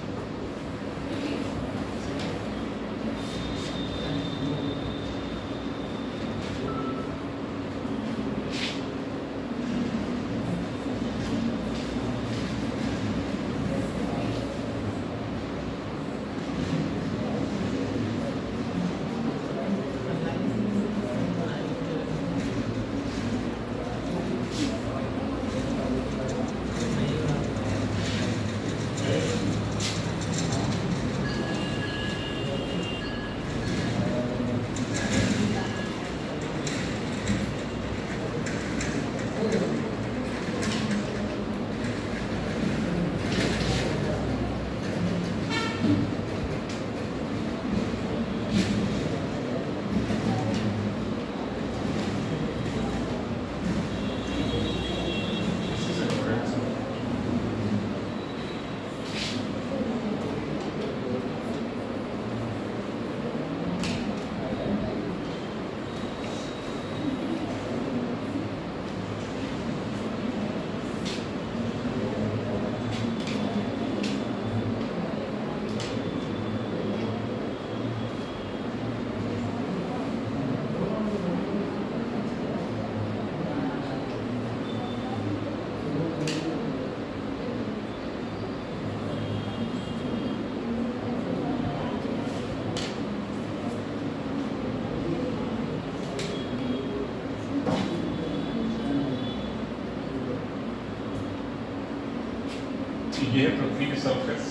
ये है पृथ्वी की सरफेस,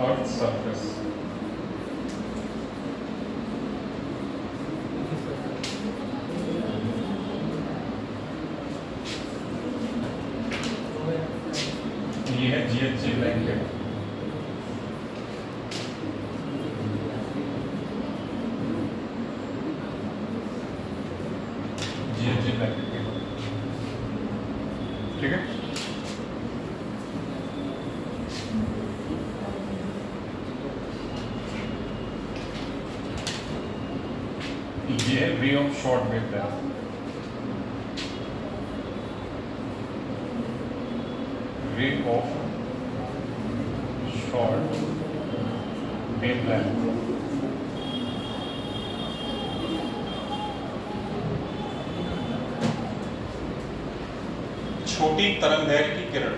अर्थ सरफेस। ये है GHG ब्लैंकेट। GHG ब्लैंकेट, ठीक है। ये है ray of short wavelength, ray of short wavelength. छोटी तरंगदैर्घ्य की किरण,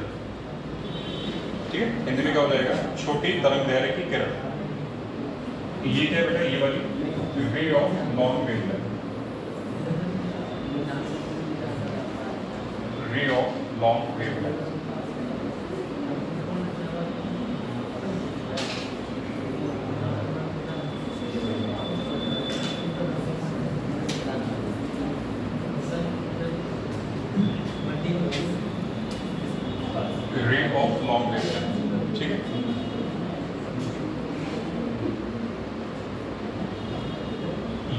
ठीक है, हिंदी में क्या हो जाएगा, छोटी तरंगदैर्घ्य की किरण। ये क्या बेटा, ये वाली ray of long wavelength, ray of long wavelength। ray of long wavelength, ठीक है।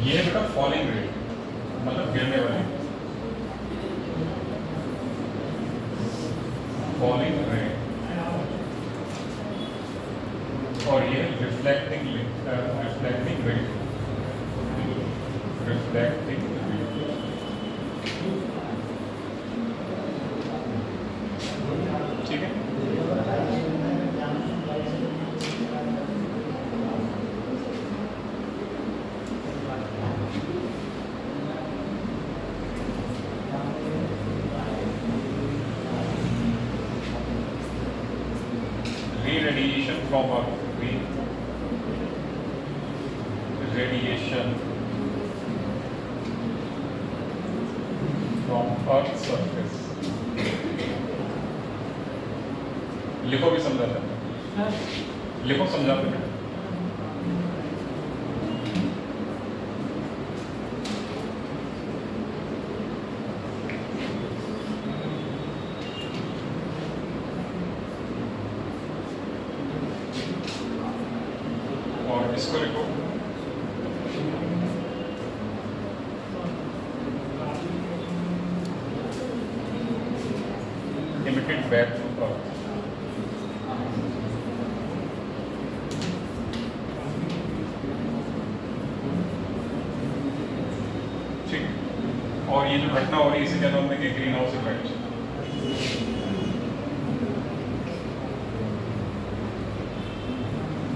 ये बेटा फॉलिंग रे, मतलब गिरने वाली, फॉलिंग रे। और ये रिफ्लेक्टिंग रे, रिफ्लेक्टिंग रे, रिफ्लेक्टिंग रे, ठीक है। Radiation from Earth, radiation from Earth's surface। लिखो भी समझाते हैं, लिखो समझाते हैं। इसको लिखो, emitted back to Earth। ठीक, और ये जो घटना हो रही है इसे कहना हमने कि green house effect.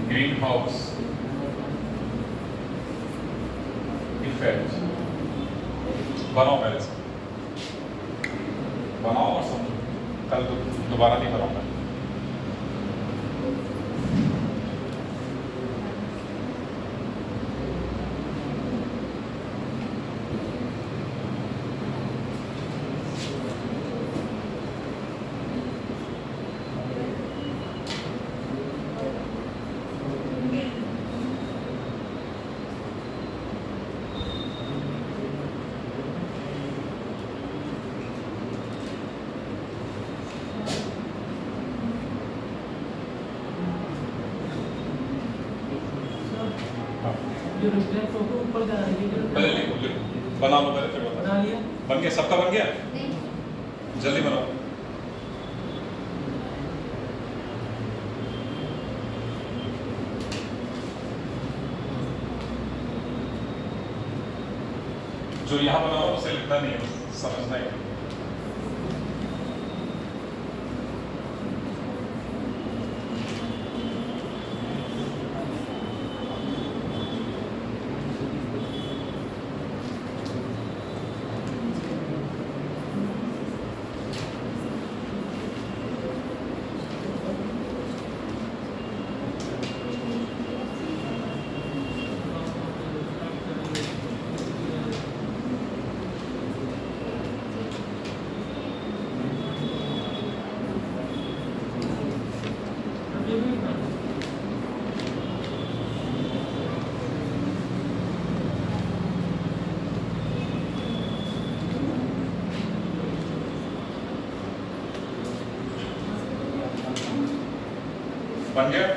Green house effect बनाओ, पहले से बनाओ और समझो, कल दोबारा नहीं बनाऊंगा। जो रिफ्लेक्स होगा ऊपर जा रही है। पहले लिखो, बना लो पहले, फिर बना लिया। बन गया, सबका बन गया, नहीं। जल्दी बनाओ। जो यहाँ बना हो उसे लिखना नहीं है, समझना है। बन गया,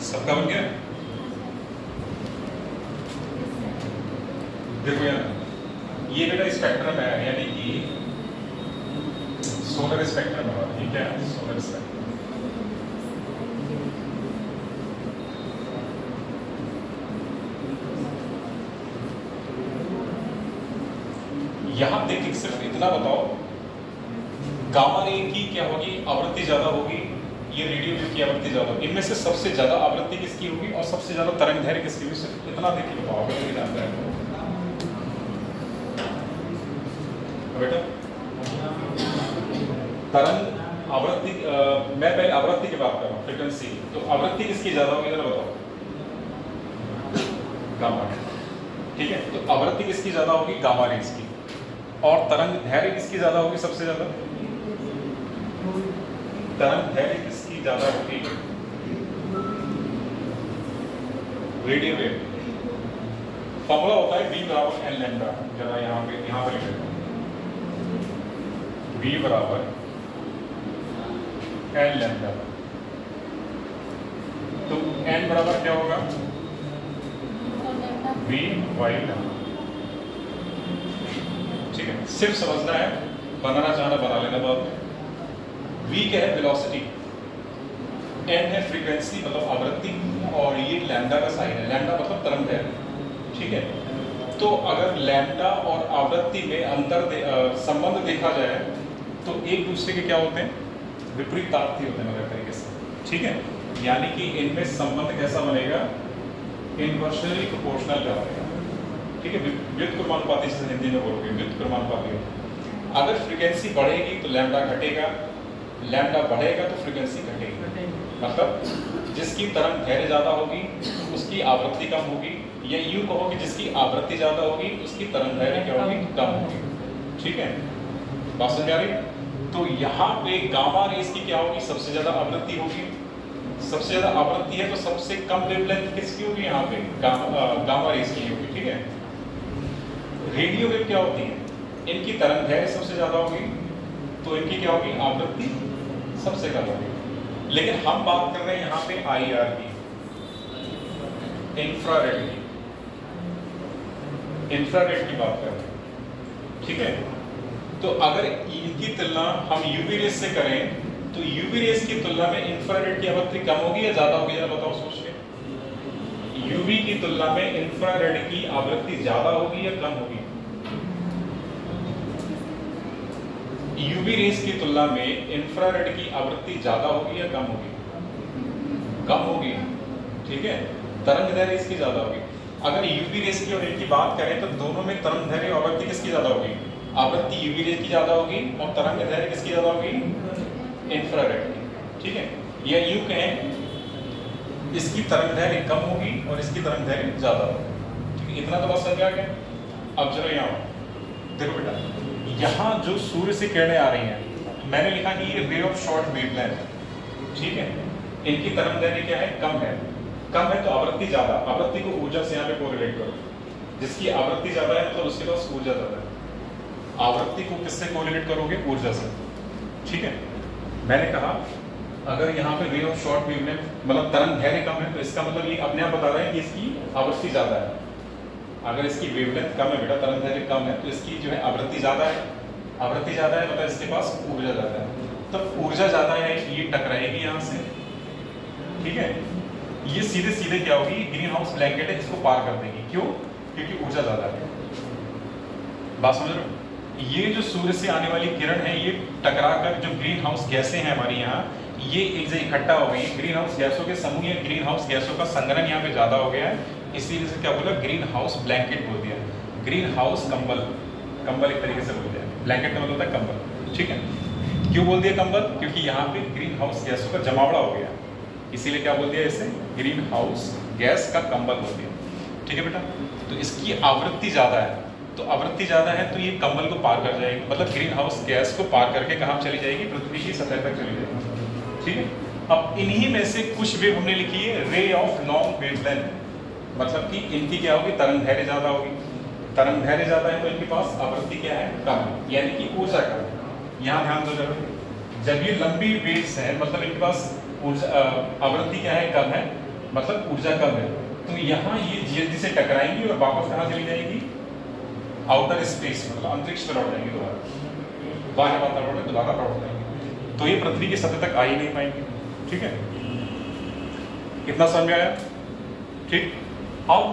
सबका बन गया। देखो यार, ये बेटा स्पेक्ट्रम है, यानी कि सोलर स्पेक्ट्रम है। ये क्या है? Solar spectrum. यहां देख सिर्फ इतना बताओ, गामा रे की क्या होगी? आवृत्ति ज्यादा होगी, ये रेडियो वेव की आवृत्ति ज्यादा होगी। इनमें से सबसे ज्यादा आवृत्ति किसकी होगी और सबसे ज्यादा तरंग दैर्घ्य किसकी होगी? सिर्फ इतना देखिए, बताओ अगर नहीं जानता है बेटा। तरंग आवृत्ति, मैं पहले आवृत्ति की बात कर रहा हूँ, फ्रीक्वेंसी। तो आवृत्ति किसकी ज्यादा होगी जरा बताओ? गामा। ठीक है, तो आवृत्ति किसकी ज्यादा होगी? गामा रेज की। और तरंग दैर्घ्य किसकी ज्यादा होगी? सबसे ज्यादा तरंग दैर्घ्य किसकी ज्यादा होगी? Radio wave. फॉर्मूला होता है V बराबर L लैम्डा। जरा यहाँ पे लिख देता हूँ, V बराबर L लैम्डा। तो N बराबर क्या होगा? V by lambda. ठीक है, सिर्फ समझना है, बनाना चाहना बना लेना बाद में। V क्या है? वेलोसिटी। N है फ्रीक्वेंसी मतलब आवृत्ति, और ये लैम्डा का साइन है। लैम्डा मतलब तरंग दैर्घ्य। ठीक है, तो अगर लैम्डा और आवृत्ति में संबंध देखा जाए तो एक दूसरे के क्या होते हैं? विपरीतार्थी होते हैं, अगर तरीके से। ठीक है, यानी कि इनमें संबंध कैसा बनेगा? इनवर्सली प्रोपोर्शनल का बनेगा। ठीक है, व्युत्क्रमानुपाती, जिसे हिंदी में बोलोगे व्युत्क्रमानुपाती। अगर फ्रीक्वेंसी बढ़ेगी तो लैम्डा घटेगा, लैम्डा बढ़ेगा तो फ्रीक्वेंसी घटेगी। मतलब जिसकी तरंग दैर्घ्य ज्यादा होगी उसकी आवृत्ति कम होगी, या यूं कहो कि जिसकी आवृत्ति ज्यादा होगी उसकी तरंग दैर्घ्य क्या होगी? कम होगी। ठीक है, बात समझ आ रही? तो यहाँ पे गामा रेज की क्या होगी? सबसे ज्यादा आवृत्ति होगी। सबसे ज्यादा आवृत्ति है तो सबसे कम वेवलेंथ किसकी होगी? यहाँ पे गामा रेज की होगी। ठीक है, रेडियो वेव क्या होती है? इनकी तरंग दैर्घ्य सबसे ज्यादा होगी तो इनकी क्या होगी? आवृत्ति सबसे कम होगी। लेकिन हम बात कर रहे हैं यहाँ पे IR की, इंफ्रारेड की, इंफ्रारेड की बात कर रहे हैं। ठीक है, तो अगर इनकी तुलना हम यूवी रेज से करें तो यूवी रेज की तुलना में इंफ्रारेड की आवृत्ति कम होगी या ज्यादा होगी? जरा बताओ सोच के। यूवी की तुलना में इंफ्रारेड की आवृत्ति ज्यादा होगी या कम होगी? यूवी रेस की तुलना में इंफ्रारेड की आवृत्ति ज्यादा होगी या कम होगी? कम होगी, ठीक है। तरंगदैर्घ्य इसकी ज्यादा होगी। अगर यूवी रेस की और इनकी बात करें तो दोनों में तरंगदैर्घ्य और आवृत्ति किसकी ज्यादा होगी? आवृत्ति यूवी रेस की ज्यादा होगी और तरंगदैर्घ्य किसकी ज्यादा होगी? इंफ्रारेड की, ठीक है। या यूं कहें इसकी तरंगदैर्घ्य कम होगी और इसकी तरंगदैर्घ्य ज्यादा होगी, ठीक है। इतना तो बस समझ आ गया। अब चलो यहाँ देखो बेटा, यहाँ जो सूर्य से किरणें आ रही हैं, मैंने लिखा कि ये रे ऑफ शॉर्ट वेवलेंथ, ठीक है। इनकी तरंगदैर्घ्य क्या है? कम है। कम है तो आवृत्ति ज्यादा। आवृत्ति को ऊर्जा से यहाँ पे कोरिलेट करो। जिसकी आवृत्ति ज्यादा है मतलब उसके पास ऊर्जा ज्यादा है। आवृत्ति को किससे कोरिलेट करोगे? ऊर्जा से, ठीक है। मैंने कहा अगर यहाँ पे रे ऑफ शॉर्ट वेवलेंथ मतलब तरंगदैर्घ्य कम है तो इसका मतलब ये अपने आप बता रहा है कि इसकी आवृत्ति ज्यादा है। अगर इसकी वेवलेंथ कम है बेटा, तरंगदैर्घ्य कम है, तो इसकी जो है आवृत्ति ज्यादा है। आवृत्ति ज्यादा है मतलब इसके पास ऊर्जा ज्यादा है। तो ऊर्जा ज्यादा है, ये टकराएगी यहाँ से, ठीक है। ये सीधे सीधे क्या होगी? ग्रीन हाउस ब्लैंकेट है, इसको पार कर देगी। क्यों? क्योंकि ऊर्जा ज्यादा है। बात समझ रहे हो? ये जो सूर्य से आने वाली किरण है, ये टकराकर जो ग्रीन हाउस गैसें हैं हमारी यहाँ, ये एक जगह इकट्ठा हो गई। ग्रीन हाउस गैसों के समूह या ग्रीन हाउस गैसों का संघनन यहाँ पे ज्यादा हो गया है, इसीलिए से क्या बोला? ग्रीन हाउस ब्लैंकेट बोल दिया। ग्रीन हाउस कंबल, कंबल एक तरीके से बोल दिया। ब्लैंकेट का मतलब होता है कंबल, ठीक है। क्यों बोल दिया कंबल? क्योंकि यहाँ पे ग्रीन हाउस गैसों का जमावड़ा हो गया, इसीलिए क्या बोल दिया इसे? ग्रीन हाउस गैस का कंबल बोल दिया, ठीक है बेटा। तो इसकी आवृत्ति ज्यादा है, तो आवृत्ति ज्यादा है तो ये कंबल को पार कर जाएगी, मतलब ग्रीन हाउस गैस को पार करके कहाँ चली जाएगी? पृथ्वी की सतह तक चली जाएगी, ठीक है। अब इन्हीं में से कुछ वेव हमने लिखी है रे ऑफ लॉन्ग वेवलेंथ, मतलब कि इनकी क्या होगी? तरंगदैर्घ्य ज्यादा होगी। तरंगदैर्घ्य ज्यादा है तो इनके पास आवृत्ति क्या है? कम, यानी कि ऊर्जा कम है। यहाँ ध्यान दो जरा, जब ये लंबी वेव्स है मतलब इनके पास ऊर्जा आवृत्ति क्या है? कम है, मतलब ऊर्जा कम है। तो यहाँ ये जल्दी से टकराएंगी और वापस कहाँ चली जाएगी? आउटर स्पेस, मतलब अंतरिक्ष में लौट जाएंगी, दोबारा बाहर वातावरण में दोबारा लौट जाएंगी। तो ये पृथ्वी की सतह तक आ ही नहीं पाएंगे, ठीक है। कितना समझ में आया? ठीक। अब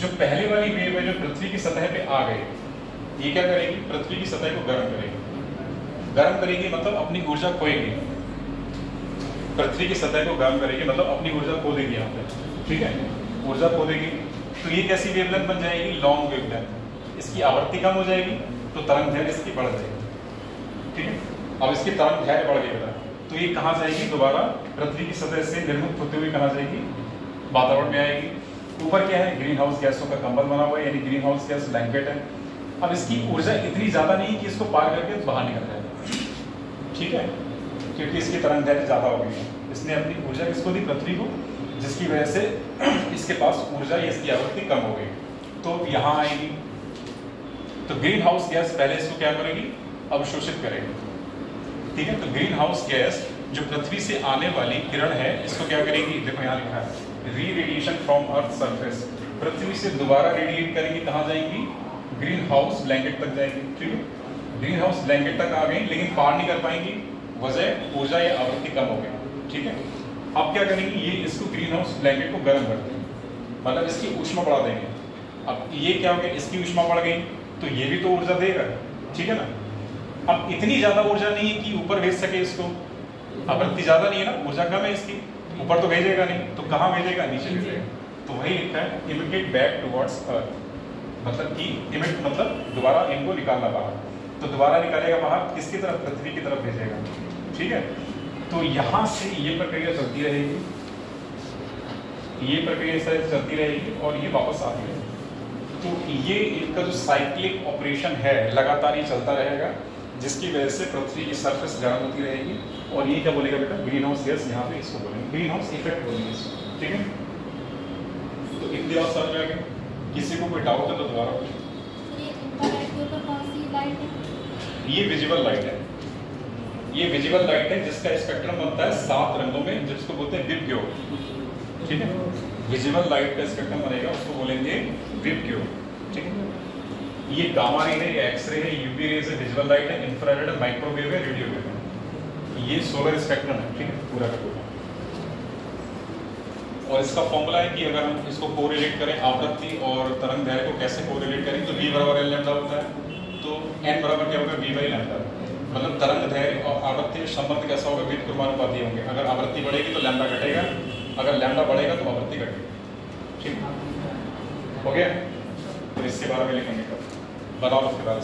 जो पहले वाली वेव है जो पृथ्वी की सतह पे आ गई, ये क्या करेगी? पृथ्वी की सतह को गर्म करेगी। गर्म करेगी मतलब अपनी ऊर्जा खोएगी। पृथ्वी की सतह को गर्म करेगी मतलब अपनी ऊर्जा खो देगी यहाँ पे, ठीक है। ऊर्जा खो देगी तो ये कैसी वेवलेंथ बन जाएगी? Long wavelength. इसकी आवृत्ति कम हो जाएगी तो तरंगदैर्घ्य इसकी बढ़ जाएगी, ठीक है। अब इसकी तरंगदैर्घ्य बढ़ गई बेटा, तो ये कहाँ जाएगी? दोबारा पृथ्वी की सतह से निर्मुक्त होते हुए कहाँ जाएगी? वातावरण में आएगी। ऊपर क्या है? ग्रीन हाउस गैसों का कंबल बना हुआ है, यानी ग्रीन हाउस गैस ब्लैंकेट है। अब इसकी ऊर्जा इतनी ज्यादा नहीं कि इसको पार करके बाहर निकल जाए, ठीक है, क्योंकि इसकी तरंगदैर्घ्य ज्यादा हो गई है। इसने अपनी ऊर्जा किसको दी? पृथ्वी को, जिसकी वजह से इसके पास ऊर्जा या इसकी आवृत्ति कम हो गई, तो यहाँ आएगी। तो ग्रीन हाउस गैस पहले इसको क्या करेगी? अवशोषित करेगी, ठीक है। तो ग्रीन हाउस गैस जो पृथ्वी से आने वाली किरण है, इसको क्या करेगी? देखो यहाँ लिखा है री रेडिएशन फ्रॉम अर्थ सरफेस। पृथ्वी से दोबारा रेडिएट करेंगी, कहाँ जाएंगी? ग्रीन हाउस ब्लैंकेट तक जाएंगी, ठीक है। ग्रीन हाउस ब्लैंकेट तक आ गई लेकिन पार नहीं कर पाएंगी, वजह ऊर्जा या आवृत्ति कम हो गई, ठीक है। अब क्या करेंगी? ये इसको ग्रीन हाउस ब्लैंकेट को गर्म कर देंगे, मतलब इसकी ऊष्मा बढ़ा देंगे। अब ये क्या हो गया? इसकी ऊष्मा बढ़ गई तो ये भी तो ऊर्जा देगा, ठीक है ना। अब इतनी ज्यादा ऊर्जा नहीं है कि ऊपर भेज सके इसको, आवृत्ति ज्यादा नहीं है ना, ऊर्जा कम है इसकी, ऊपर तो भेजेगा नहीं, तो कहाँ भेजेगा? नीचे भेजेगा। तो वही लिखा है इमिटेट बैक टुवर्ड्स अर्थ, मतलब कि इमिट मतलब दोबारा इनको निकालना बाहर, तो दोबारा निकालेगा बाहर किसकी तरफ? पृथ्वी की तरफ भेजेगा, ठीक है। तो यहाँ से ये प्रक्रिया चलती रहेगी, ये प्रक्रिया इस तरह चलती रहेगी और ये वापस आती रहेगी। तो ये इनका जो साइक्लिक ऑपरेशन है लगातार ये चलता रहेगा, जिसकी वजह से पृथ्वी की सरफेस गर्म होती रहेगी। और ये क्या बोलेगा बेटा? ग्रीन हाउस गैस, यहाँ पे इसको बोलेंगे ग्रीन हाउस इफेक्ट बोलेंगे इसको, ठीक है। तो इतनी बात समझ में आ गई? किसी को कोई डाउट है तो दोबारा ये विजिबल लाइट है, ये विजिबल लाइट है जिसका स्पेक्ट्रम बनता है 7 रंगों में, जिसको बोलते हैं विबग्योर, ठीक है। विजिबल लाइट का स्पेक्ट्रम बनेगा, उसको बोलेंगे विबग्योर, ठीक है। ये गामा रे है, ये एक्सरे है, यूवी रेज है, विजिबल लाइट है, इंफ्रारेड है, माइक्रोवेव है, रेडियो वेव है। ये सोलर स्पेक्ट्रम है, ठीक है, पूरा का पूरा। और इसका फॉर्मूला है कि अगर हम इसको कोरिलेट करें आवृत्ति और तरंगदैर्घ्य को कैसे कोरिलेट करें, तो v बराबर l लैम्डा होता है, तो n बराबर क्या होगा? v by lambda. मतलब तरंग दैर्घ्य और आवृत्ति संबंध कैसा होगा, व्युत्क्रमानुपाती होंगे। अगर आवृत्ति बढ़ेगी तो लैम्डा घटेगा, अगर लैम्डा बढ़ेगा तो आवृत्ति घटेगी। ठीक हो गया, तो इसके बारे में लिखेंगे कब, बनाओ उसके बाद।